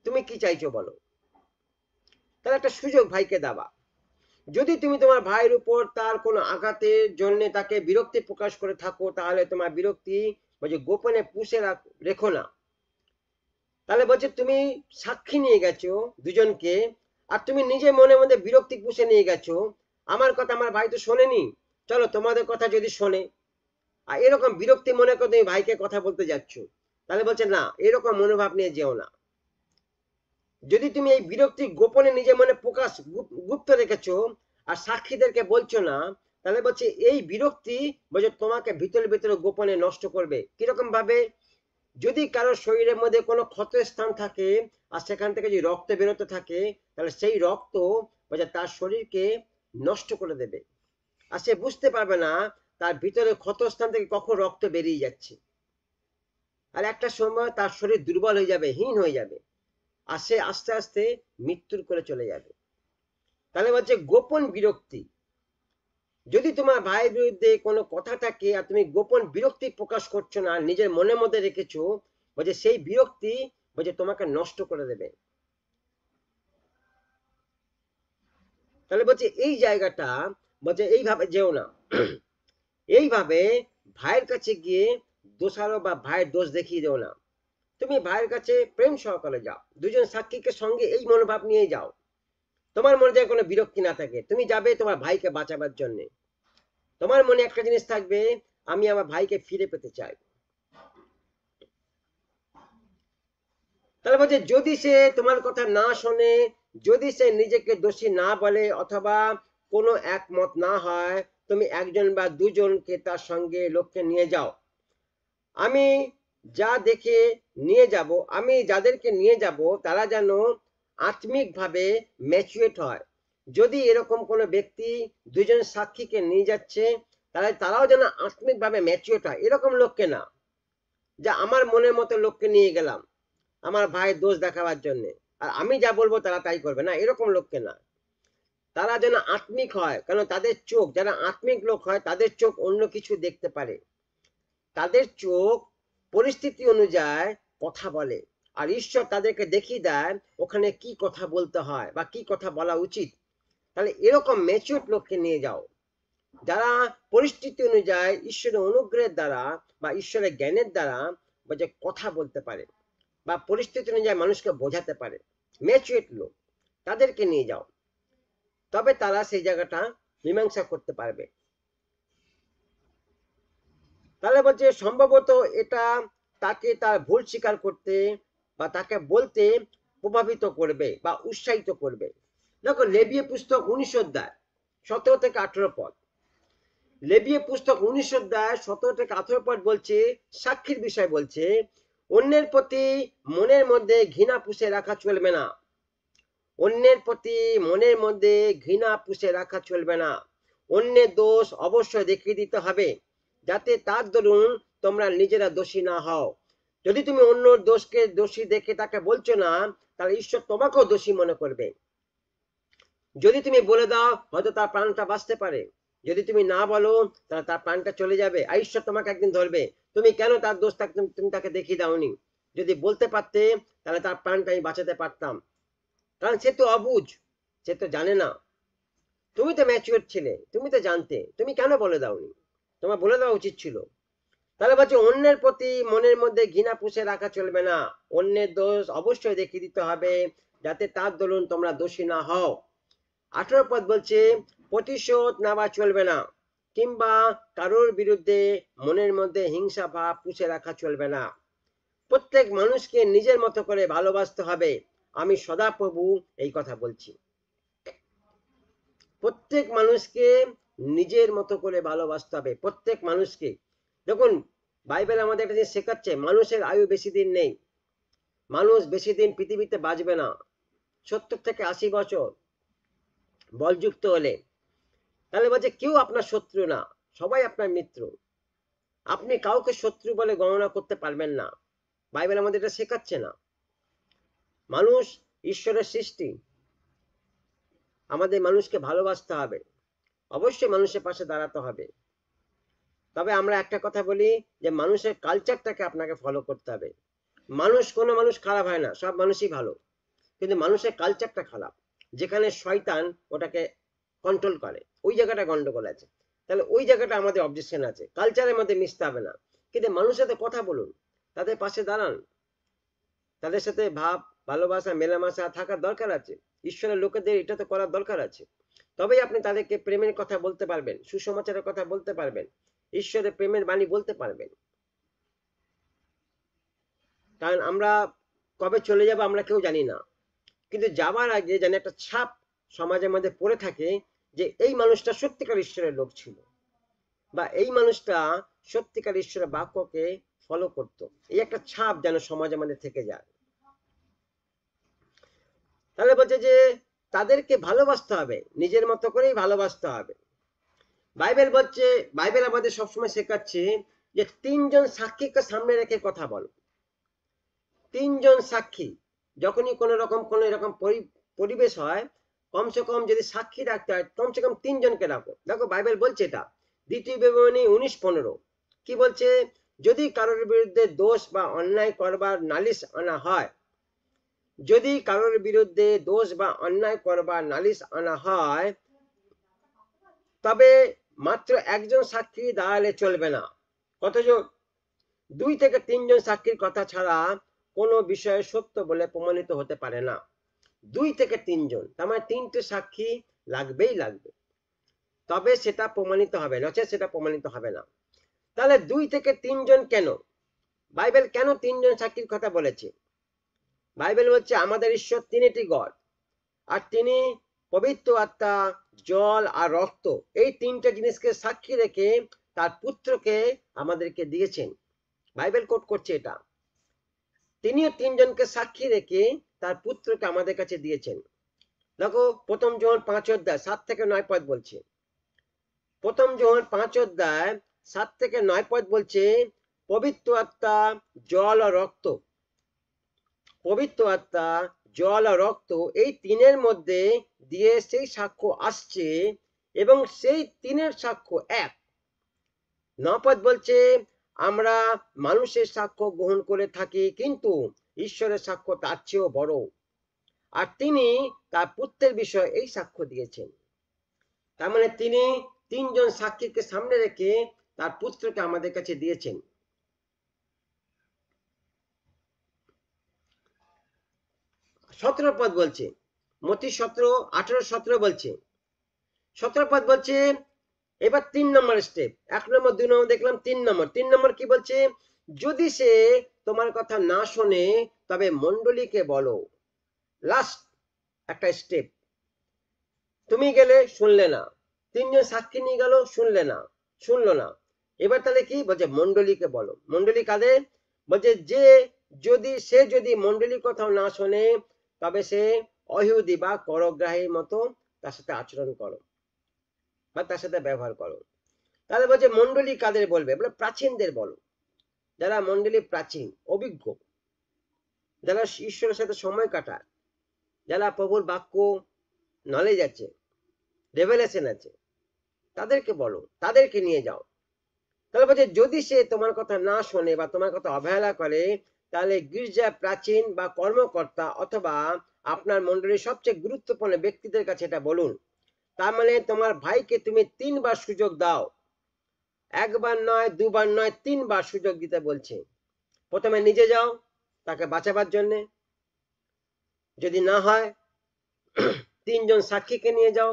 তুমি কি চাইছো বলো। তাহলে একটা সুযোগ ভাইকে দেওয়া। যদি তুমি তোমার ভাইয়ের উপর তার কোনো আঘাতের জন্য তাকে বিরক্তি প্রকাশ করে থাকো, তাহলে তোমার বিরক্তি বলছে গোপনে পুষে রেখো না। তাহলে বলছে তুমি সাক্ষী নিয়ে গেছো 2জনকে, আর তুমি নিজে মনে মধ্যে বিরক্তি পুষে নিয়ে গেছো, আমার কথা আমার ভাই তো শোনেনি, চলো তোমাদের কথা যদি শোনে। আর এরকম বিরক্তি মনে করে তুমি ভাইকে কথা বলতে যাচ্ছ, তাহলে বলছে না, এরকম মনোভাব নিয়ে যেও না। যদি তুমি এই বিরক্তি গোপনে নিজে মনে প্রকাশ গুপ্ত রেখেছো আর সাক্ষীদেরকে বলছো না, তাহলে বলছে এই বিরক্তি বলছে তোমাকে ভিতরে ভিতরে গোপনে নষ্ট করবে। কিরকম ভাবে? যদি কারোর শরীরের মধ্যে কোনো ক্ষত স্থান থাকে আর সেখান থেকে যদি রক্ত বেরোতে থাকে, তাহলে সেই রক্ত বলছে তার শরীরকে নষ্ট করে দেবে, আর সে বুঝতে পারবে না তার ভিতরে ক্ষতস্থান থেকে কখন রক্ত বেরিয়ে যাচ্ছে। আর একটা সময় তার শরীর দুর্বল হয়ে যাবে, হীন হয়ে যাবে, আর সে আস্তে আস্তে মৃত্যুর করে চলে যাবে। তাহলে বলছে গোপন বিরক্তি, যদি তোমার ভাইয়ের বিরুদ্ধে কোনো কথা থাকে আর তুমি গোপন বিরক্তি প্রকাশ করছো না, নিজের মনের মধ্যে রেখেছো, বলছে সেই বিরক্তি বলছে তোমাকে নষ্ট করে দেবে। তাহলে বলছে এই জায়গাটা বলছে এইভাবে যেও না। এইভাবে ভাইয়ের কাছে গিয়ে দোষারো বা ভাইয়ের দোষ দেখিয়ে দেও না। তুমি ভাইয়ের কাছে প্রেম সহকারে যাও, 2জন সাক্ষীকে সঙ্গে এই মনোভাব নিয়ে যাও, তোমার মনে যেন কোনো বিরক্তি না থাকে, তুমি যাবে তোমার ভাইকে বাঁচাবার জন্য। তোমার মনে একটা জিনিস থাকবে, আমি আমার ভাইকে ফিরে পেতে চাই। তাহলে বলছে যদি সে তোমার কথা না শোনে, যদি সে নিজেকে দোষী না বলে অথবা কোনো একমত না হয়, তুমি 1জন বা 2জনকে তার সঙ্গে লোককে নিয়ে যাও। আমি যা দেখে নিয়ে যাব, আমি যাদেরকে নিয়ে যাব তারা যেন আত্মিকভাবে ম্যাচুরেট হয়। যদি এরকম কোনো ব্যক্তি 2জন সাক্ষীকে নিয়ে যাচ্ছে, তাহলে তারাও যেন আত্মিকভাবে ম্যাচুরেট হয়। এরকম লোককে না, যা আমার মনের মতো লোককে নিয়ে গেলাম আমার ভাইয়ের দোষ দেখাবার জন্য, আর আমি যা বলবো তারা তাই করবে না, এরকম লোককে না। তারা যেন আত্মিক হয়, কারণ তাদের চোখ, যারা আত্মিক লোক হয় তাদের চোখ অন্য কিছু দেখতে পারে, তাদের চোখ পরিস্থিতি অনুযায়ী কথা বলে, আর ঈশ্বর তাদেরকে দেখিয়ে দেয় ওখানে কি কথা বলতে হয় বা কি কথা বলা উচিত। তাহলে এরকম ম্যাচিউরড লোককে নিয়ে যাও, যারা পরিস্থিতি অনুযায়ী ঈশ্বরের অনুগ্রহের দ্বারা বা ঈশ্বরের জ্ঞানের দ্বারা যে কথা বলতে পারে বা পরিস্থিতি অনুযায়ী মানুষকে বোঝাতে পারে, ম্যাচিউরড লোক, তাদেরকে নিয়ে যাও, তবে তারা সেই জায়গাটা মীমাংসা করতে পারবে। তাহলে বলছে সম্ভবত এটা তাকে তার ভুল স্বীকার করতে বা তাকে বলতে প্রভাবিত করবে বা উৎসাহিত করবে। দেখো লেবিয়ে পুস্তক 19 অধ্যায় 17 থেকে 18 পদ, লেবিয়ে পুস্তক 19 অধ্যায় 17 থেকে 18 পদ বলছে, সাক্ষীর বিষয় বলছে, অন্যের প্রতি মনের মধ্যে ঘৃণা পুষে রাখা চলবে না। অন্যের প্রতি মনের মধ্যে ঘৃণা পুষে রাখা চলবে না, অন্যের দোষ অবশ্যই দেখিয়ে দিতে হবে, যাতে তার দরুন তোমরা নিজেরা দোষী না হও। যদি তুমি অন্য দোষকে দোষী দেখে তাকে বলছো না, তাহলে ঈশ্বর তোমাকেও দোষী মনে করবে। যদি তুমি বলে দাও হয়তো তার প্রাণটা বাঁচতে পারে, যদি তুমি না বলো তাহলে তার প্রাণটা চলে যাবে, আর ঈশ্বর তোমাকে একদিন ধরবে, তুমি কেন তার দোষ তুমি তাকে দেখিয়ে দাওনি। যদি বলতে পারতে তাহলে তার প্রাণটা আমি বাঁচাতে পারতাম, কারণ সে তো অবুঝ, সে তো জানে না। তুমি তো ম্যাচিওর ছেলে, তুমি তো জানতে, তুমি কেন বলে দাওনি, তোমার বলে দেওয়া উচিত ছিল। তাহলে বলছে অন্যের প্রতি মনের মধ্যে ঘৃণা পুষে রাখা চলবে না, অন্যের দোষ অবশ্যই দেখিয়ে দিতে হবে, যাতে তার দরুন তোমরা দোষী না হও। 18 পদ বলছে, প্রতিশোধ নেওয়া চলবে না, কিংবা কারোর বিরুদ্ধে মনের মধ্যে হিংসা ভাব পুষে রাখা চলবে না। প্রত্যেক মানুষকে নিজের মতো করে ভালোবাসতে হবে। আমি সদাপ্রভু এই কথা বলছি। প্রত্যেক মানুষকে নিজের মতো করে ভালোবাসতে হবে, প্রত্যেক মানুষকে। দেখুন, বাইবেল আমাদের একটা জিনিস শেখাচ্ছে, মানুষের আয়ু বেশি দিন নেই। মানুষ বেশি দিন পৃথিবীতে বাঁচবে না, 70 থেকে 80 বছর বলযুক্ত হলে। তাহলে বলছে কেউ আপনার শত্রু না, সবাই আপনার মিত্র। আপনি কাউকে শত্রু বলে গণনা করতে পারবেন না, বাইবেল আমাদের এটা শেখাচ্ছে না। মানুষ ঈশ্বরের সৃষ্টি, আমাদের মানুষকে ভালোবাসতে হবে, অবশ্যই মানুষের পাশে দাঁড়াতে হবে। তবে আমরা একটা কথা বলি যে মানুষের কালচারটাকে আপনাকে ফলো করতে হবে। কোনো মানুষ খারাপ হয় না, সব মানুষই ভালো, কিন্তু মানুষের কালচারটা খারাপ, যেখানে শয়তান ওটাকে কন্ট্রোল করে, ওই জায়গাটা গন্ডগোল আছে। তাহলে ওই জায়গাটা আমাদের অবজেকশন আছে, কালচারের মধ্যে মিশতে হবে না। কিন্তু মানুষের সাথে কথা বলুন, তাদের পাশে দাঁড়ান, তাদের সাথে ভাব ভালোবাসা মেলামেশা থাকার দরকার আছে। ঈশ্বরের লোকেদের এটা তো করার দরকার আছে, তবেই আপনি তাদেরকে প্রেমের কথা বলতে পারবেন, সুসমাচারের কথা বলতে পারবেন, ঈশ্বরের প্রেমের বাণী বলতে পারবেন। কারণ আমরা কবে চলে যাব আমরা কেউ জানি না, কিন্তু যাবার আগে যেন একটা ছাপ সমাজের মধ্যে পড়ে থাকে যে এই মানুষটা সত্যিকার ঈশ্বরের লোক ছিল, বা এই মানুষটা সত্যিকার ঈশ্বরের বাক্যকে ফলো করত। এই একটা ছাপ যেন সমাজের মধ্যে থেকে যায়। তাহলে বলছে যে তাদেরকে ভালোবাসতে হবে, নিজের মতো করেই ভালোবাসতে হবে। বাইবেল বলছে, বাইবেল আমাদের সবসময় শেখাচ্ছে যে 3 জন সাক্ষীকে সামনে রেখে কথা বলো। 3 জন সাক্ষী, যখনই কোনো এরকম পরিবেশ হয়, কমসে কম যদি সাক্ষী রাখতে হয় কমসে কম 3 জনকে রাখো। দেখো বাইবেল বলছে এটা, দ্বিতীয় বিবরণী 19:15 কি বলছে, যদি কারোর বিরুদ্ধে দোষ বা অন্যায় করবার নালিশ আনা হয়, যদি কারোর বিরুদ্ধে দোষ বা অন্যায় করবার নালিশ আনা হয়, তবে মাত্র একজন সাক্ষী দাঁড়ালে চলবে না। কতজন? 2 থেকে 3 জন সাক্ষীর কথা ছাড়া কোনো বিষয়ে সত্য বলে প্রমাণিত হতে পারে না। 2 থেকে 3 জন, তার মানে 3টে সাক্ষী লাগবেই লাগবে, তবে সেটা প্রমাণিত হবে, নচেত সেটা প্রমাণিত হবে না। তাহলে 2 থেকে 3 জন কেন? বাইবেল কেন 3 জন সাক্ষীর কথা বলেছে? বাইবেল বলছে আমাদের ঈশ্বর তিনটি গড, আর তিনি পবিত্র আত্মা, জল আর রক্ত, এই 3টে জিনিসকে সাক্ষী রেখে তার পুত্রকে আমাদেরকে দিয়েছেন। বাইবেল কোট করছে এটা, তিনিও 3 জনকে সাক্ষী রেখে তার পুত্রকে আমাদের কাছে দিয়েছেন। দেখো প্রথম যোহন 5 অধ্যায় 7 থেকে 9 পদ বলছে, প্রথম যোহন 5 অধ্যায় 7 থেকে 9 পদ বলছে, পবিত্র আত্মা, জল ও রক্ত, পবিত্র আত্মা, জল আর রক্ত, এই তিনের মধ্যে দিয়ে সেই সাক্ষ্য আসছে, এবং সেই তিনের সাক্ষ্য এক। 9 পদ বলছে, আমরা মানুষের সাক্ষ্য গ্রহণ করে থাকি, কিন্তু ঈশ্বরের সাক্ষ্য তার চেয়েও বড়, আর তিনি তার পুত্রের বিষয়ে এই সাক্ষ্য দিয়েছেন। তার মানে তিনি 3 জন সাক্ষীকে সামনে রেখে তার পুত্রকে আমাদের কাছে দিয়েছেন। 17 পদ বলছে, মতি 17:18-17 বলছে, 17 পদ বলছে, এবার 3 নম্বর স্টেপ, 1 নম্বর 2 নম্বর দেখলাম, 3 নম্বর কি বলছে, যদি সে তোমার কথা না শোনে তবে মণ্ডলীকে বলো। লাস্ট একটা স্টেপ, তুমি গেলে শুনলে না, 3 জন সাক্ষী নিয়ে গেল, শুনলো না, এবার তাহলে কি বলছে, মণ্ডলীকে বলো। মণ্ডলী কাদের? বলছে যে যদি মণ্ডলীর কথা না শোনে তবে সে অইহুদি বা করগ্রাহীর মতো তার সাথে আচরণ করো বা তার সাথে ব্যবহার করো। তাহলে বলছে মণ্ডলী কাদের বলবে? বলে প্রাচীনদের বলো, যারা মণ্ডলী প্রাচীন, অভিজ্ঞ, যারা ঈশ্বরের সাথে সময় কাটায়, যারা প্রভুর বাক্য নলেজ আছে, রেভেলেশন আছে, তাদেরকে বলো, তাদেরকে নিয়ে যাও। তাহলে বলছে যদি সে তোমার কথা না শোনে বা তোমার কথা অবহেলা করে, তাহলে গির্জা প্রাচীন বা কর্মকর্তা অথবা আপনার মণ্ডলীর সবচেয়ে গুরুত্বপূর্ণ ব্যক্তিদের কাছে এটা বলুন। তার মানে তোমার ভাইকে তুমি 3 বার সুযোগ দাও, 1 বার নয়, 2 বার নয়, 3 বার সুযোগ দিতে বলছে। প্রথমে নিজে যাও তাকে বাঁচাবার জন্য, যদি না হয় 3 জন সাক্ষীকে নিয়ে যাও,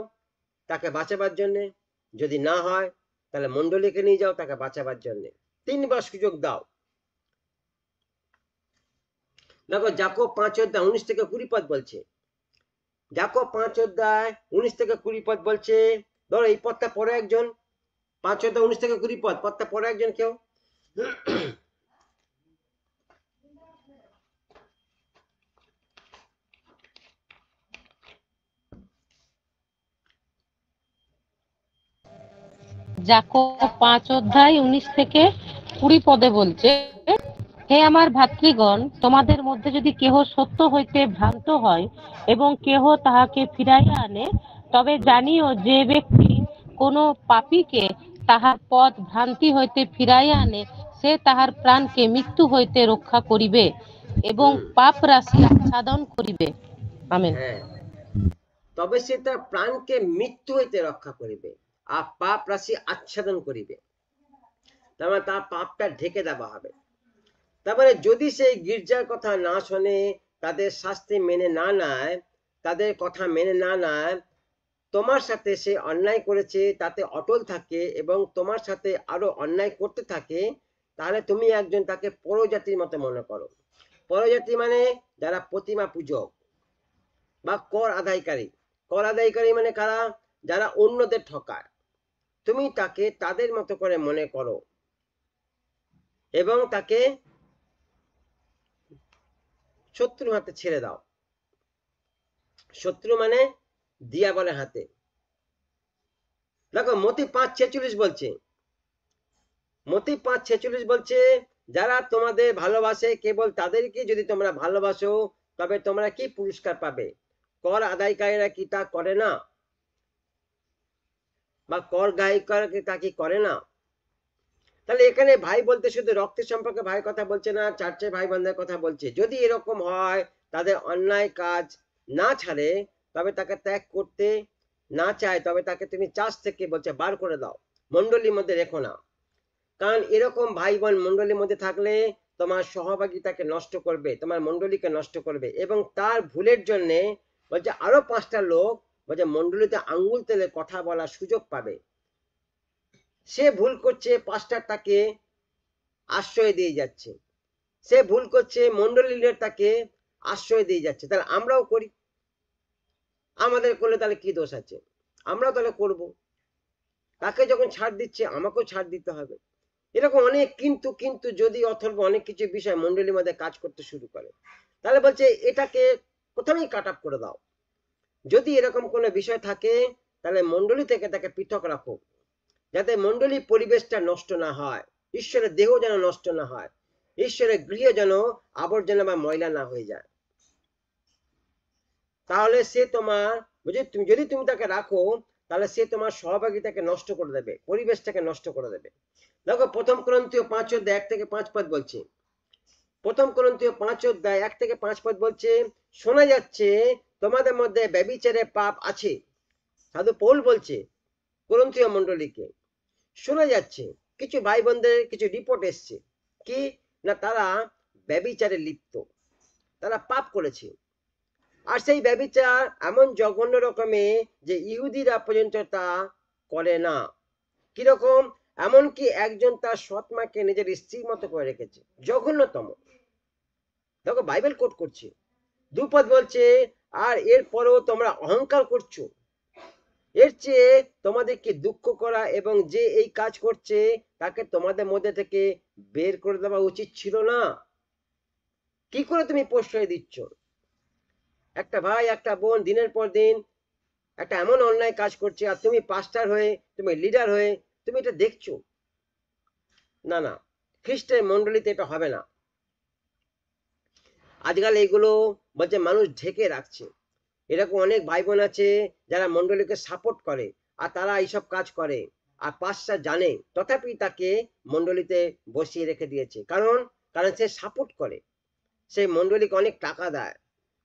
তাকে বাঁচাবার জন্যে, যদি না হয় তাহলে মণ্ডলীকে নিয়ে যাও তাকে বাঁচাবার জন্যে, 3বার সুযোগ দাও। দেখো যাকব 5 অধ্যায় 19 থেকে 20 পদ বলছে, যাকব 5 অধ্যায় 19 থেকে 20 পদ বলছে, ধরো এই পদটা পড়ে একজন, 5 অধ্যায় 19 থেকে 20 পদ, পদটা পড়ে একজন কেউ। যাকব 5 অধ্যায় 19 থেকে 20 পদে বলছে, হে আমার ভাতৃগণ, তোমাদের মধ্যে যদি কেহ সত্য হইতে ভ্রান্ত হয় এবং কেহ তাহাকে ফিরাইয়া আনে, তবে জানিও যে ব্যক্তি কোনো পাপীকে তাহার পথ ভ্রান্তি হইতে ফিরাইয়া আনে, সে তাহার প্রাণকে মৃত্যু হইতে রক্ষা করিবে এবং পাপ রাশি আচ্ছাদন করিবে। আমেন। হ্যাঁ, তবে সে তার প্রাণকে মৃত্যু হইতে রক্ষা করিবে আর পাপ রাশি আচ্ছাদন করিবে, তার মানে তার পাপটা ঢেকে দেওয়া হবে। তারপরে যদি সেই গির্জার কথা না শোনে, তাদের শাস্তি মেনে না নেয়, তাদের কথা মেনে না নেয়, তোমার সাথে সে অন্যায় করেছে তাতে অটল থাকে এবং তোমার সাথে আরো অন্যায় করতে থাকে, তাহলে তুমি একজন তাকে পরজাতির মতো মনে করো। পরজাতি মানে যারা প্রতিমা পূজক বা কর আদায়কারী। কর আদায়কারী মানে কারা? যারা অন্যদের ঠকায়। তুমি তাকে তাদের মতো করে মনে করো এবং তাকে শত্রু হাতে ছেড়ে দাও। শত্রু মানে দিয়াবলের হাতে। দেখো মতি 5:46 বলছে, মতি 5:46 বলছে, যারা তোমাদের ভালোবাসে কেবল তাদেরকে যদি তোমরা ভালোবাসো, তবে তোমরা কি পুরস্কার পাবে? কর আদায়কারীরা কি তা করে না? বা কর গায়িকারা কি তা কি করে না? তাহলে এখানে ভাই বলতে শুধু রক্তের সম্পর্কে ভাই কথা বলছে না, চার্চের ভাই বোনদের কথা বলছে। যদি এরকম হয়, তাদের অন্যায় কাজ না ছাড়ে, তবে তাকে ত্যাগ করতে না চায়, তবে তাকে তুমি চার্চ থেকে বলছে বার করে দাও, মণ্ডলীর মধ্যে রেখো না। কারণ এরকম ভাই বোন মণ্ডলীর মধ্যে থাকলে তোমার সহভাগিতাকে নষ্ট করবে, তোমার মণ্ডলীকে নষ্ট করবে, এবং তার ভুলের জন্য বলছে আরো 5টা লোক বলছে মণ্ডলীতে আঙ্গুল তেলে কথা বলার সুযোগ পাবে। সে ভুল করছে, পাস্টার তাকে আশ্রয় দিয়ে যাচ্ছে, সে ভুল করছে, মণ্ডলীর তাকে আশ্রয় দিয়ে যাচ্ছে। তাহলে আমরাও করি, আমাদের করলে তাহলে কি দোষ আছে? আমরাও তাহলে করব। তাকে যখন ছাড় দিচ্ছে আমাকেও ছাড় দিতে হবে। এরকম অনেক কিন্তু কিন্তু যদি অথবা অনেক কিছু বিষয় মণ্ডলীর মধ্যে কাজ করতে শুরু করে, তাহলে বলছে এটাকে প্রথমেই কাট আপ করে দাও। যদি এরকম কোনো বিষয় থাকে, তাহলে মণ্ডলী থেকে তাকে পৃথক রাখো, যাতে মণ্ডলীর পরিবেশটা নষ্ট না হয়, ঈশ্বরের দেহ যেন নষ্ট না হয়, ঈশ্বরের গৃহ যেন আবর্জনা বা ময়লা না হয়ে যায়। তাহলে সে তোমার যদি তুমি তাকে রাখো, তাহলে সে তোমার সহভাগিতাকে নষ্ট করে দেবে, পরিবেশটাকে নষ্ট করে দেবে। দেখো 1 কোরিন্থীয় 5 অধ্যায় 1 থেকে 5 পদ বলছে, 1 কোরিন্থীয় 5 অধ্যায় 1 থেকে 5 পদ বলছে, শোনা যাচ্ছে তোমাদের মধ্যে ব্যভিচারের পাপ আছে। সাধু পৌল বলছে কোরিন্থীয় মণ্ডলীকে, শোনা যাচ্ছে কিছু ভাই বোনদের কিছু রিপোর্ট এসছে, কি না তারা ব্যভিচারে লিপ্ত, তারা পাপ করেছে। আর সেই ব্যভিচার এমন জঘন্য রকমে যে ইহুদিরা পর্যন্ত তা করে না। কিরকম? এমনকি একজন তার সৎমাকে নিজের স্ত্রীর মতো করে রেখেছে, জঘন্যতম। দেখো বাইবেল কোট করছে, 2 পদ বলছে, আর এরপরেও তোমরা অহংকার করছো। এর চেয়ে তোমাদেরকে দুঃখ করা এবং যে এই কাজ করছে তাকে তোমাদের মধ্যে থেকে বের করে দেওয়া উচিত ছিল না? কি করে তুমি প্রশ্রয় দিচ্ছ? একটা ভাই একটা বোন দিনের পর দিন একটা এমন অন্যায় কাজ করছে, আর তুমি পাস্টার হয়ে, তুমি লিডার হয়ে তুমি এটা দেখছো? না না, খ্রিস্টের মণ্ডলীতে এটা হবে না। আজকাল এগুলো বলছে মানুষ ঢেকে রাখছে। এরকম অনেক ভাই বোন আছে যারা মণ্ডলীকে সাপোর্ট করে, আর তারা এইসব কাজ করে, আর পাস্টার জানে, তথাপি তাকে মণ্ডলীতে বসিয়ে রেখে দিয়েছে। কারণ কারণ সে সাপোর্ট করে, সেই মণ্ডলীকে অনেক টাকা দেয়।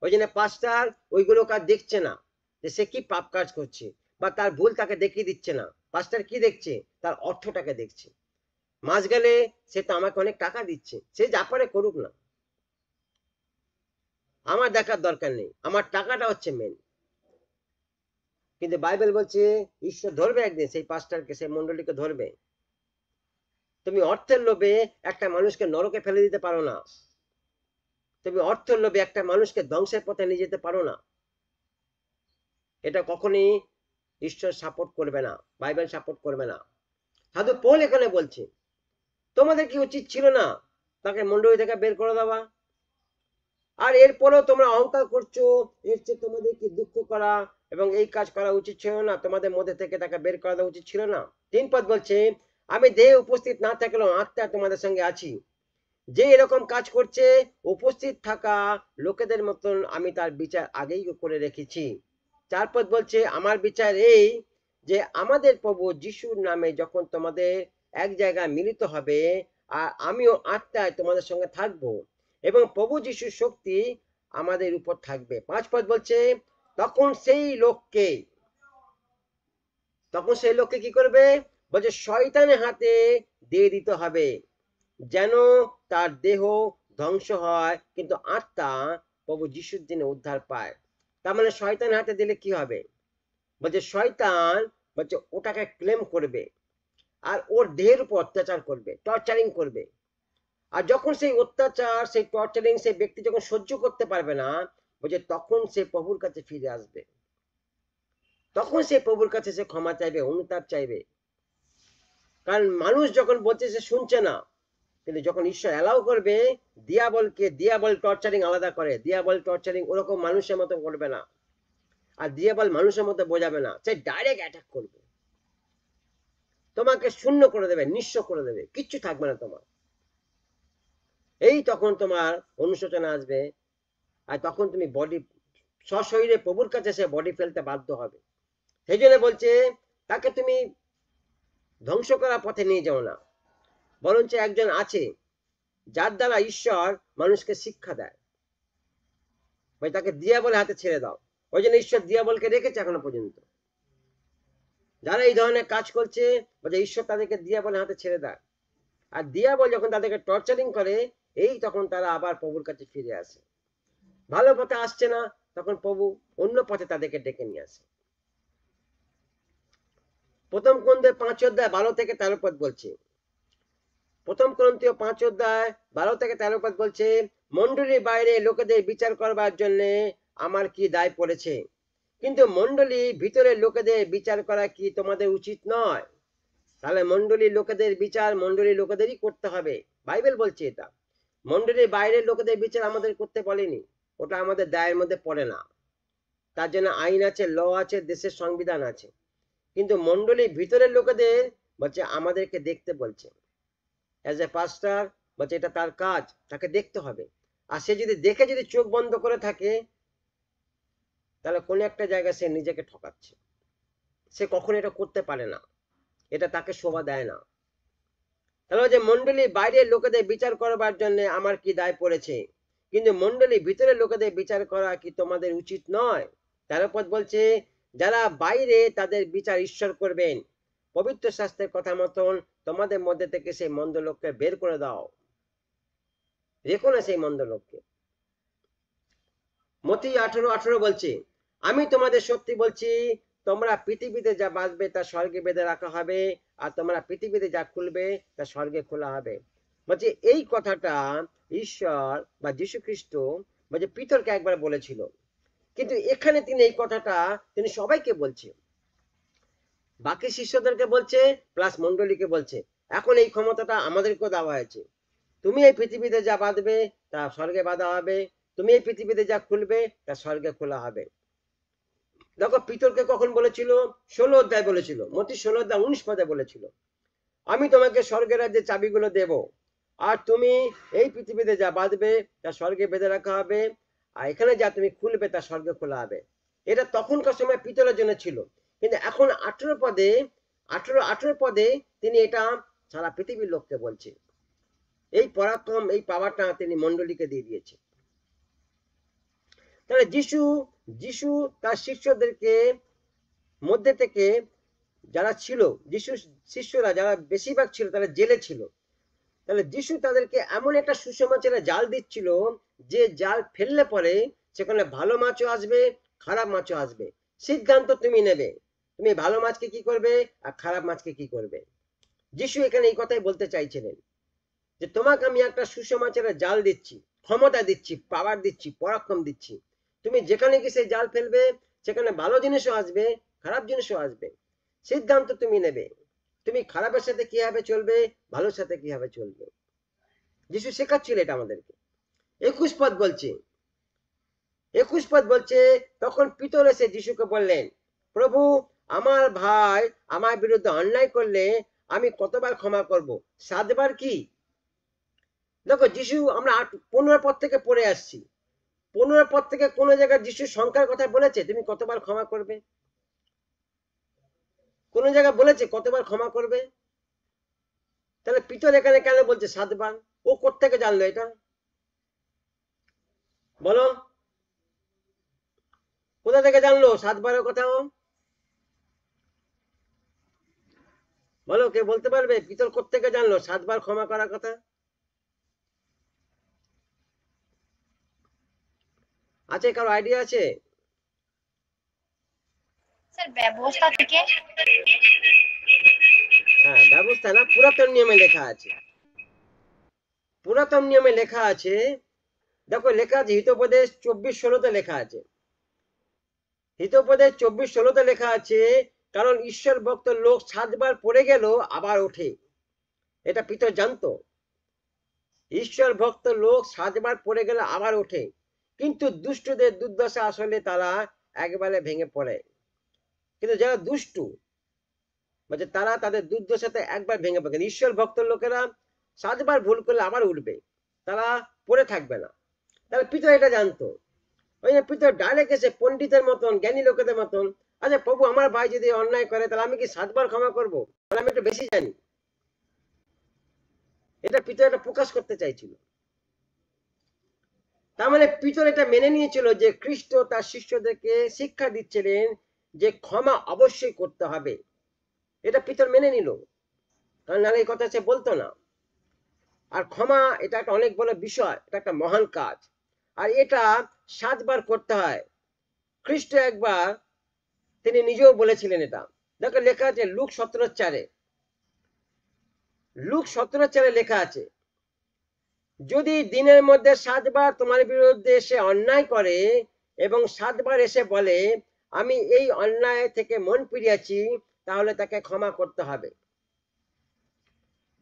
ওই জন্য পাস্টার ওইগুলো কাজ দেখছে না, যে সে কি পাপ কাজ করছে বা তার ভুল তাকে দেখিয়ে দিচ্ছে না। পাস্টার কি দেখছে? তার অর্থটাকে দেখছে। মাস গেলে সে তো আমাকে অনেক টাকা দিচ্ছে, সে যা পারে করুক না, আমার দেখার দরকার নেই, আমার টাকাটা হচ্ছে মেন। কিন্তু বাইবেল বলছে ঈশ্বর ধরবে একদিন সেই পাস্টারকে, সেই মন্ডলীকে ধরবে। তুমি অর্থের লোভে একটা মানুষকে নরকে ফেলে দিতে পারো না। তুমি অর্থের লোভে একটা মানুষকে ধ্বংসের পথে নিয়ে যেতে পারো না। এটা কখনই ঈশ্বর সাপোর্ট করবে না, বাইবেল সাপোর্ট করবে না। সাধু পৌল এখানে বলছে তোমাদের কি উচিত ছিল না তাকে মন্ডলী থেকে বের করে দেওয়া? আর এরপরেও তোমরা অহংকার করছো, এর চেয়ে তোমাদের কি দুঃখ করা এবং এই কাজ করা উচিত ছিল না? তোমাদের মধ্যে থেকে তাকে বের করে দেওয়া উচিত ছিল না? 3 পদ বলছে আমি দেহে উপস্থিত না থাকলেও আত্মা তোমাদের সঙ্গে আছি। যে এরকম কাজ করছে উপস্থিত থাকা লোকেদের মতন আমি তার বিচার আগেই করে রেখেছি। 4 পদ বলছে আমার বিচার এই যে আমাদের প্রভু যিশুর নামে যখন তোমাদের এক জায়গায় মিলিত হবে আর আমিও আত্মায় তোমাদের সঙ্গে থাকবো এবং প্রভু যিশুর শক্তি আমাদের উপর থাকবে। 5 পদ বলছে তখন সেই লোককে কি করবে? বলছে শয়তানের হাতে দিয়ে দিতে হবে যেন তার দেহ ধ্বংস হয় কিন্তু আত্মা প্রভু যিশুর দিনে উদ্ধার পায়। তার মানে শয়তানের হাতে দিলে কি হবে? বলছে শয়তান বলছে ওটাকে ক্লেম করবে আর ওর দেহের উপর অত্যাচার করবে, টর্চারিং করবে। আর যখন সেই অত্যাচার, সেই টর্চারিং সেই ব্যক্তি যখন সহ্য করতে পারবে না, বলছে তখন সে প্রভুর কাছে ফিরে আসবে। তখন সে প্রভুর কাছে সে ক্ষমা চাইবে, অনুতাপ চাইবে। কারণ মানুষ যখন বলছে সে শুনছে না, কিন্তু যখন ঈশ্বর অ্যালাউ করবে, দিয়াবল টর্চারিং আলাদা করে। দিয়াবল টর্চারিং ওরকম মানুষের মতো করবে না, আর দিয়াবল মানুষের মতো বোঝাবে না, সে ডাইরেক্ট অ্যাটাক করবে, তোমাকে শূন্য করে দেবে, নিঃস্ব করে দেবে, কিচ্ছু থাকবে না তোমার। এই তখন তোমার অনুশোচনা আসবে, আর তখন তুমি বডি সশরীরে প্রভুর কাছে সে বডি ফেলতে বাধ্য হবে। সেই জন্য বলছে তাকে তুমি ধ্বংস করার পথে নিয়ে যাও না, বরঞ্চ একজন আছে যার দ্বারা ঈশ্বর মানুষকে শিক্ষা দেয়, তাকে দিয়াবলের হাতে ছেড়ে দাও। ওই জন্য ঈশ্বর দিয়াবলকে রেখেছে এখনো পর্যন্ত। যারা এই ধরনের কাজ করছে বলছে ঈশ্বর তাদেরকে দিয়াবলের হাতে ছেড়ে দেয়। আর দিয়াবল যখন তাদেরকে টর্চারিং করে, এই তখন তারা আবার প্রভুর কাছে ফিরে আসে। ভালো পথে আসছে না, তখন প্রভু অন্য পথে তাদেরকে ডেকে নিয়ে আসে। প্রথম কোরিন্থীয় 5 অধ্যায় 12 থেকে 13 পদ বলছে, প্রথম কোরিন্থীয় 5 অধ্যায় 12 থেকে 13 পদ বলছে মণ্ডলীর বাইরে লোকেদের বিচার করবার জন্য আমার কি দায় পড়েছে? কিন্তু মণ্ডলী ভিতরের লোকেদের বিচার করা কি তোমাদের উচিত নয়? তাহলে মণ্ডলীর লোকেদের বিচার মণ্ডলীর লোকেদেরই করতে হবে, বাইবেল বলছে এটা। মণ্ডলীর বাইরের লোকেদের বিচার আমাদের করতে বলেনি, ওটা আমাদের দায়ের মধ্যে পড়ে না। তার জন্য আইন আছে, ল আছে, দেশের সংবিধান আছে। কিন্তু মণ্ডলীর ভিতরের লোকেদের বলছে আমাদেরকে দেখতে বলছে। অ্যাজ এ পাস্টার বলছে এটা তার কাজ, তাকে দেখতে হবে। আর সে যদি দেখে যদি চোখ বন্ধ করে থাকে, তাহলে কোন একটা জায়গায় সে নিজেকে ঠকাচ্ছে। সে কখনো এটা করতে পারে না, এটা তাকে শোভা দেয় না। তাহলে যে মণ্ডলীর বাইরের লোকেদের বিচার করবার জন্য আমার কি দায় পড়েছে, কিন্তু মণ্ডলীর ভিতরের লোকেদের বিচার করা কি তোমাদের উচিত নয়? 13 পদ বলছে যারা বাইরে তাদের বিচার ঈশ্বর করবেন। পবিত্র শাস্ত্রের কথা মতন তোমাদের মধ্যে থেকে সেই মন্দ লোককে বের করে দাও, রেখো না সেই মন্দ লোককে। মতি 18:18 বলছে আমি তোমাদের সত্যি বলছি তোমরা পৃথিবীতে যা বাঁধবে তা স্বর্গে বেঁধে রাখা হবে, আর তোমরা পৃথিবীতে যা খুলবে তা স্বর্গে খোলা হবে। বলছে এই কথাটা ঈশ্বর বা যীশু খ্রিস্ট বলছে পিতরকে একবার বলেছিল, কিন্তু এখানে তিনি এই কথাটা তিনি সবাইকে বলছে, বাকি শিষ্যদেরকে বলছে প্লাস মণ্ডলীকে বলছে। এখন এই ক্ষমতাটা আমাদেরকেও দেওয়া হয়েছে। তুমি এই পৃথিবীতে যা বাঁধবে তা স্বর্গে বাঁধা হবে, তুমি এই পৃথিবীতে যা খুলবে তা স্বর্গে খোলা হবে। দেখো পিতরকে কখন বলেছিল? 16 অধ্যায় বলেছিল, মতি 16 অধ্যায় 19 পদে বলেছিল আমি তোমাকে স্বর্গের রাজ্যের চাবিগুলো দেব, আর তুমি এই পৃথিবীতে যা বাঁধবে তা স্বর্গে বেঁধে রাখা হবে, আর এখানে যা তুমি খুলবে তা স্বর্গে খোলা হবে। এটা তখনকার সময় পিতরের জন্য ছিল, কিন্তু এখন 18 পদে তিনি এটা সারা পৃথিবীর লোককে বলছে। এই পরাক্রম, এই পাওয়ারটা তিনি মণ্ডলীকে দিয়ে দিয়েছে। তাহলে যিশু তার শিষ্যদেরকে মধ্যে থেকে যারা ছিল, যিশু শিষ্যরা যারা বেশিরভাগ ছিল তারা জেলে ছিল, তাহলে যিশু তাদেরকে এমন একটা সুসমাচারে জাল দিচ্ছিল যে জাল ফেললে পরে সেখানে ভালো মাছও আসবে, খারাপ মাছও আসবে। সিদ্ধান্ত তুমি নেবে, তুমি ভালো মাছকে কি করবে আর খারাপ মাছকে কি করবে। যিশু এখানে এই কথাই বলতে চাইছিলেন যে তোমাকে আমি একটা সুসমাচারের জাল দিচ্ছি, ক্ষমতা দিচ্ছি, পাওয়ার দিচ্ছি, পরাক্রম দিচ্ছি। তুমি যেখানে কি সেই জাল ফেলবে সেখানে ভালো জিনিসও আসবে, খারাপ জিনিসও আসবে। সিদ্ধান্ত তুমি নেবে, তুমি খারাপের সাথে কিভাবে চলবে, ভালোর সাথে কিভাবে চলবে। যিশু শেখাচ্ছিল এটা আমাদেরকে। 21 পদ বলছে তখন পিতর এসে যিশুকে বললেন, প্রভু আমার ভাই আমার বিরুদ্ধে অন্যায় করলে আমি কতবার ক্ষমা করব? 7 বার কি? দেখো যিশু, আমরা 15 পদ থেকে পড়ে আসছি, 15 পদ থেকে কোন জায়গায় যিশু সংখ্যার কথা বলেছে তুমি কতবার ক্ষমা করবে? কোন জায়গায় বলেছে কতবার ক্ষমা করবে? তাহলে পিতর এখানে কেন বলছে 7 বার? ও কোত্থেকে জানলো এটা? বলো, কোথা থেকে জানলো 7 বারের কথাও? বলো, কে বলতে পারবে পিতর কোত্থেকে জানলো 7 বার ক্ষমা করার কথা? আছে কারো আইডিয়া আছে? স্যার ব্যবস্থা থেকে। হ্যাঁ, ব্যবস্থা না, পুরাতন নিয়মে লেখা আছে। পুরাতন নিয়মে লেখা আছে, দেখো লেখা আছে হিতোপদেশ 24:16-তে লেখা আছে। হিতোপদেশ 24:16-তে লেখা আছে, কারণ ঈশ্বর ভক্ত লোক 7 বার পড়ে গেল আবার ওঠে। এটা পিতর জানতো। ঈশ্বর ভক্ত লোক 7 বার পড়ে গেলে আবার ওঠে, কিন্তু দুষ্টদের দুর্দশা আসলে তারা একবারে ভেঙে পড়ে। কিন্তু যারা দুষ্টু মানে তারা তাদের দুর্দশাতে একবার ভেঙে পড়ে। ঈশ্বর ভক্ত লোকেরা 7 বার ভুল করলে আবার উঠবে, তারা পড়ে থাকবে না। তাহলে পিতর এটা জানতো। ওই যে পিতর ডাইরেক্ট এসে পণ্ডিতের মতন, জ্ঞানী লোকেদের মতন, আচ্ছা প্রভু আমার ভাই যদি অন্যায় করে তাহলে আমি কি 7 বার ক্ষমা করবো? তাহলে আমি একটু বেশি জানি। এটা পিতর এটা প্রকাশ করতে চাইছিল। তার মানে পিতর এটা মেনে নিয়েছিল যে খ্রিস্ট তার শিষ্যদেরকে শিক্ষা দিচ্ছিলেন যে ক্ষমা অবশ্যই করতে হবে। এটা পিতর মেনে নিল, কারণ নাহলে এই কথা সে বলতো না। আর ক্ষমা এটা একটা অনেক বড় বিষয়, এটা একটা মহান কাজ, আর এটা 7 বার করতে হয়। খ্রিস্ট একবার তিনি নিজেও বলেছিলেন এটা। দেখো লেখা আছে লুক 17:4-এ। লুক 17:4-এ লেখা আছে, যদি দিনের মধ্যে 7 বার তোমার বিরুদ্ধে এসে অন্যায় করে এবং 7 বার এসে বলে আমি এই অন্যায় থেকে মন ফিরিয়েছি, তাহলে তাকে ক্ষমা করতে হবে।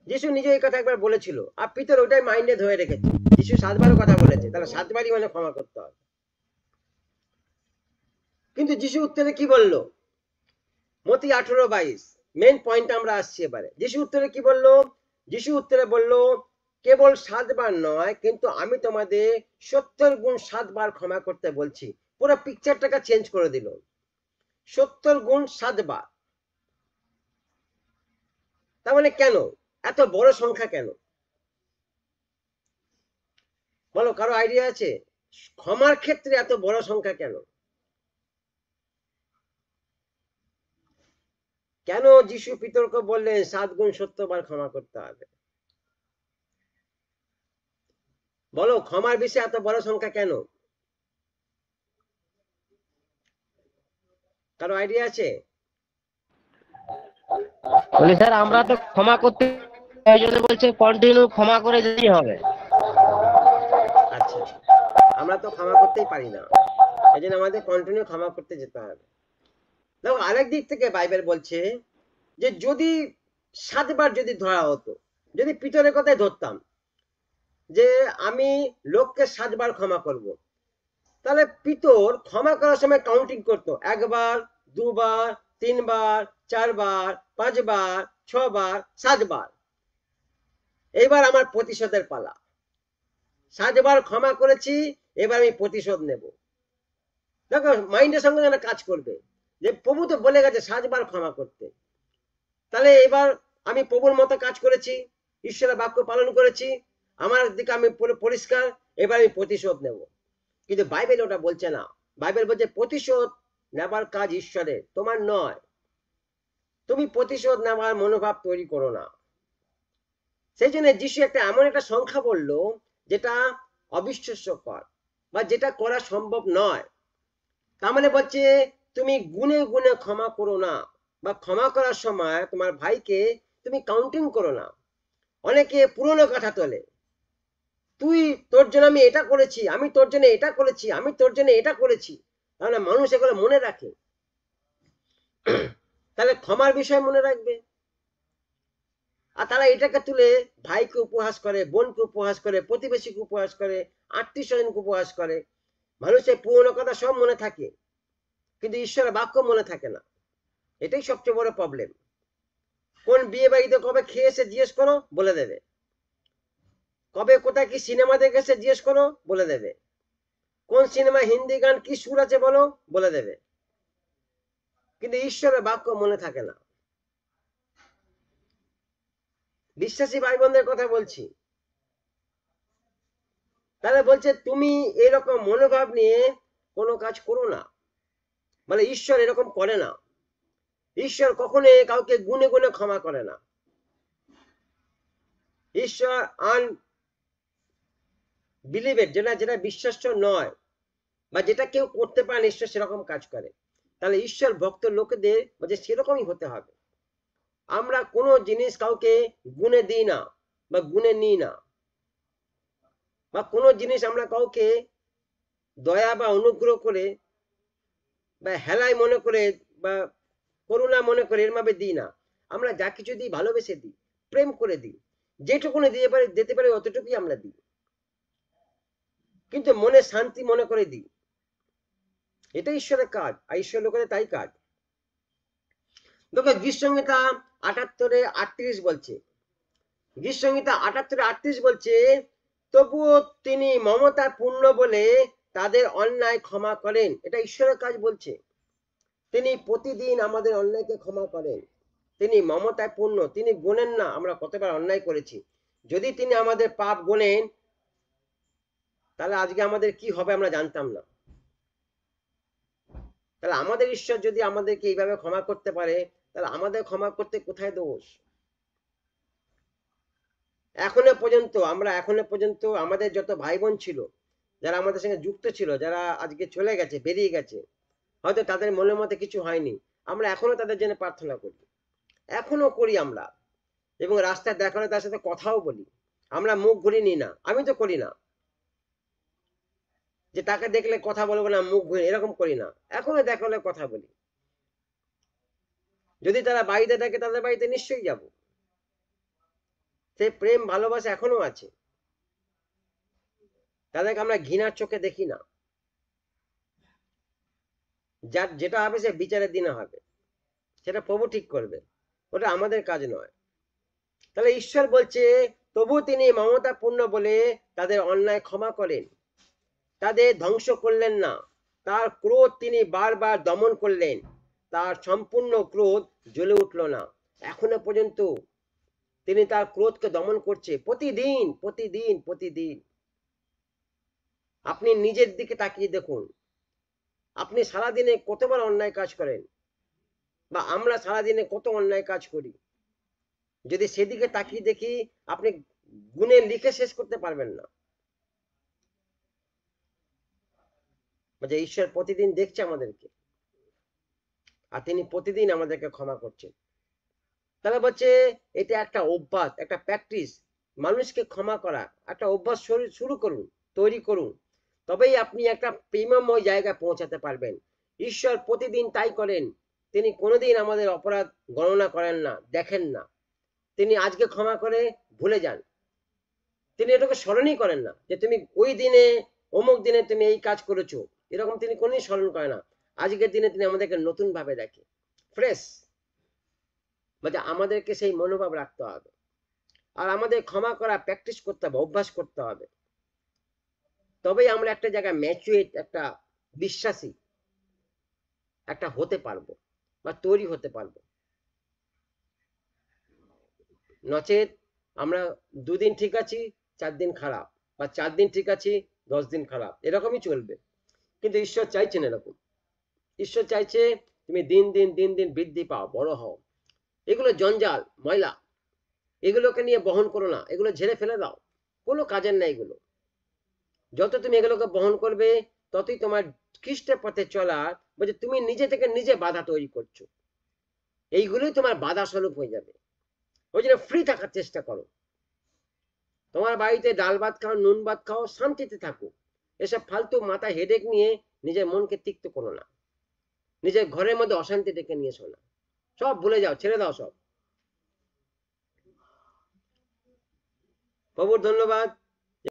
যিশু নিজে এই কথা একবার বলেছিল, আর পিতর ওটাই মাইন্ডে ধরে রেখেছে। যিশু 7 বারও কথা বলেছে, তাহলে 7 বারই মানে ক্ষমা করতে হবে। কিন্তু যিশু উত্তরে কি বলল? মতি 18:22, মেন পয়েন্ট আমরা আসছি এবারে। যিশু উত্তরে কি বলল? যিশু উত্তরে বলল, কেবল 7 বার নয়, কিন্তু আমি তোমাদের 70 গুণ 7 বার ক্ষমা করতে বলছি। পুরো পিকচারটাকে চেঞ্জ করে দিল। 70 গুণ 7 বার। তার মানে কেন এত বড় সংখ্যা? কেন বলো, কারো আইডিয়া আছে? ক্ষমার ক্ষেত্রে এত বড় সংখ্যা কেন? কেন যিশু পিতরকে বললেন 7 গুণ 70 বার ক্ষমা করতে হবে? বলো, ক্ষমার বিষয়ে এত বড় সংখ্যা কেন? কারো আইডিয়া আছে? বলি স্যার আমরা তো ক্ষমা করতে, এই জন্য বলছে কন্টিনিউ ক্ষমা করে যেতেই হবে। আচ্ছা, আমরা তো ক্ষমা করতেই পারি না, এই জন্য আমাদের কন্টিনিউ ক্ষমা করতে যেতে হবে। দেখো আরেক দিক থেকে বাইবেল বলছে যে যদি 7 বার যদি ধরা হতো, যদি পিতরের কথাই ধরতাম যে আমি লোককে 7 বার ক্ষমা করব, তাহলে পিতর ক্ষমা করার সময় কাউন্টিং করতো 1 বার, 2 বার, 3 বার, 4 বার, 5 বার, 6 বার, 7 বার। এইবার আমার প্রতিশোধের পালা। 7 বার ক্ষমা করেছি, এবার আমি প্রতিশোধ নেব। দেখো মাইন্ডের সঙ্গে যেন কাজ করবে যে প্রভু তো বলে গেছে 7 বার ক্ষমা করতে, তাহলে এবার আমি প্রভুর মতো কাজ করেছি, ঈশ্বরের বাক্য পালন করেছি, আমার দিকে আমি পরিষ্কার, এবার আমি প্রতিশোধ নেব। কিন্তু বাইবেল ওটা বলছে না। বাইবেল বলছে প্রতিশোধ নেবার কাজ ঈশ্বরের, তোমার নয়। তুমি প্রতিশোধ নেওয়ার মনোভাব তৈরি করো না। সেই জন্য যিশু একটা এমন একটা সংখ্যা বললো যেটা অবিশ্বাস্যকর বা যেটা করা সম্ভব নয়। তার মানে বলছে তুমি গুনে গুনে ক্ষমা করো না, বা ক্ষমা করার সময় তোমার ভাইকে তুমি কাউন্টিং করো না। অনেকে পুরনো কথা তোলে, তুই, তোর জন্য আমি এটা করেছি, আমি তোর জন্য এটা করেছি, আমি তোর জন্য এটা করেছি। তাহলে মানুষ এগুলো মনে রাখে, তাহলে ক্ষমার বিষয় মনে রাখবে। আর তারা এটাকে তুলে ভাইকে উপহাস করে, বোনকে উপহাস করে, প্রতিবেশীকে উপহাস করে, আত্মীয় স্বজনকে উপহাস করে। মানুষের পুরনো কথা সব মনে থাকে, কিন্তু ঈশ্বরের বাক্য মনে থাকে না। এটাই সবচেয়ে বড় প্রবলেম। কোন বিয়ে বাড়িতে কবে খেয়েছে জিজ্ঞেস করো, বলে দেবে। কবে কোথায় কি সিনেমা দেখেছে জিজ্ঞেস করো, বলে দেবে। কোন সিনেমা হিন্দি গান কি সুর আছে বলো, বলে দেবে। কিন্তু ঈশ্বরের বাক্য মনে থাকে না। বিশ্বাসী ভাই বোনদের কথা বলছি। তাহলে বলছে তুমি এরকম মনোভাব নিয়ে কোনো কাজ করো না। মানে ঈশ্বর এরকম করে না। ঈশ্বর কখনো কাউকে গুনে গুনে ক্ষমা করে না। ঈশ্বর আনবিলিভেড, যেটা যেটা বিশ্বাস্য নয়, বা যেটা কেউ করতে পারে না, ঈশ্বর সেরকম কাজ করে। তাহলে ঈশ্বর ভক্ত লোকেদের বলছে সেরকমই হতে হবে। আমরা কোনো জিনিস কাউকে গুনে দিই না, বা গুনে নিই না, বা কোনো জিনিস আমরা কাউকে দয়া বা অনুগ্রহ করে বা হেলায় মনে করে বা করুণা মনে করে এরভাবে দিই না। আমরা যা কিছু দিই ভালোবেসে দিই, প্রেম করে দিই, যেটুকুনি দিতে পারি অতটুকুই আমরা দিই, কিন্তু মনে শান্তি মনে করে দিই। এটা ঈশ্বরের কাজ, আর ঈশ্বর লোকেদের তাই কাজ। দেখো গীতসংহিতা ৭৮:৩৮ বলছে, গীতসংহিতা ৭৮:৩৮ বলছে, তবুও তিনি মমতা পূর্ণ বলে তাদের অন্যায় ক্ষমা করেন। এটা ঈশ্বরের কাজ বলছে। তিনি প্রতিদিন আমাদের অন্যায়কে ক্ষমা করেন। তিনি মমতায় পূর্ণ, তিনি গোনেন না আমরা কতবার অন্যায় করেছি। যদি তিনি আমাদের পাপ গোনেন, তাহলে আজকে আমাদের কি হবে আমরা জানতাম না। তাহলে আমাদের ঈশ্বর যদি আমাদেরকে এইভাবে ক্ষমা করতে পারে, তাহলে আমাদের ক্ষমা করতে কোথায় দোষ? এখনো পর্যন্ত আমাদের যত ভাই বোন ছিল, যারা আমাদের সঙ্গে যুক্ত ছিল, যারা আজকে চলে গেছে, বেরিয়ে গেছে, হয়তো তাদের মনের মধ্যে কিছু হয়নি, আমরা এখনো তাদের জন্য প্রার্থনা করি, এখনো করি আমরা। এবং রাস্তায় দেখা হলে তার সাথে কথাও বলি। আমরা মুখ ঘুরিয়ে নিই না, আমি তো করি না যে তাকে দেখলে কথা বলবো না, মুখ ঘুরে, এরকম করি না। এখনো দেখা হলে কথা বলি। যদি তারা বাড়িতে থাকে, তাদের বাড়িতে নিশ্চয়ই যাব। সেই প্রেম ভালোবাসা এখনো আছে। তাদেরকে আমরা ঘৃণার চোখে দেখি না। যার যেটা হবে সে বিচারের দিনে হবে, সেটা প্রভু ঠিক করবে, ওটা আমাদের কাজ নয়। তাহলে ঈশ্বর বলছে, তবু তিনি মমতা পূর্ণ বলে তাদের অন্যায় ক্ষমা করেন, তাদের ধ্বংস করলেন না। তার ক্রোধ তিনি বারবার দমন করলেন, তার সম্পূর্ণ ক্রোধ জ্বলে উঠল না। এখনো পর্যন্ত তিনি তার ক্রোধকে দমন করছে, প্রতিদিন প্রতিদিন প্রতিদিন। আপনি নিজের দিকে তাকিয়ে দেখুন, আপনি সারাদিনে কতবার অন্যায় কাজ করেন, বা আমরা সারাদিনে কত অন্যায় কাজ করি। যদি সেদিকে তাকিয়ে দেখি, আপনি গুণে লিখে শেষ করতে পারবেন না। যে ঈশ্বর প্রতিদিন দেখছে আমাদেরকে, আর তিনি প্রতিদিন আমাদেরকে ক্ষমা করছেন। তাহলে বলছে এটা একটা অভ্যাস, একটা প্র্যাকটিস। মানুষকে ক্ষমা করা একটা অভ্যাস শুরু করুন, তৈরি করুন, তবেই আপনি একটা প্রেমময় জায়গায় পৌঁছাতে পারবেন। ঈশ্বর প্রতিদিন তাই করেন। তিনি কোনোদিন আমাদের অপরাধ গণনা করেন না, দেখেন না। তিনি আজকে ক্ষমা করে ভুলে যান। তিনি এটাকে স্মরণই করেন না যে তুমি ওই দিনে, অমুক দিনে তুমি এই কাজ করেছো, এরকম তিনি কোনোদিন স্মরণ করে না। আজকের দিনে তিনি আমাদেরকে নতুন ভাবে দেখে, ফ্রেশ। মানে আমাদেরকে সেই মনোভাব রাখতে হবে, আর আমাদের ক্ষমা করা প্র্যাকটিস করতে হবে, অভ্যাস করতে হবে। তবেই আমরা একটা জায়গায় ম্যাচুরেট, একটা বিশ্বাসী একটা হতে পারবো, বা তৈরি হতে পারবো। নচেত আমরা 2 দিন ঠিক আছি, 4 দিন খারাপ, বা 4 দিন ঠিক আছি, 10 দিন খারাপ, এরকমই চলবে। কিন্তু ঈশ্বর চাইছেন এরকম। ঈশ্বর চাইছে তুমি দিন দিন দিন দিন বৃদ্ধি পাও, বড় হও। এগুলো জঞ্জাল, ময়লা, এগুলোকে নিয়ে বহন করো না, এগুলো ঝেড়ে ফেলে দাও, কোনো কাজের না এগুলো। যত তুমি এগুলোকে বহন করবে, ততই তোমার খ্রিস্টের পথে চলার বলছে তুমি নিজে থেকে নিজে বাধা তৈরি করছো, এইগুলোই তোমার বাধা স্বরূপ হয়ে যাবে। ওই জন্য ফ্রি থাকার চেষ্টা করো, তোমার বাড়িতে ডাল ভাত খাও, নুন ভাত খাও, শান্তিতে থাকো। এসব ফালতু মাথা হেডেক নিয়ে নিজের মনকে তিক্ত করো না, নিজের ঘরের মধ্যে অশান্তি ডেকে নিয়ে এসো না, সব ভুলে যাও, ছেড়ে দাও সব। প্রভুর ধন্যবাদ।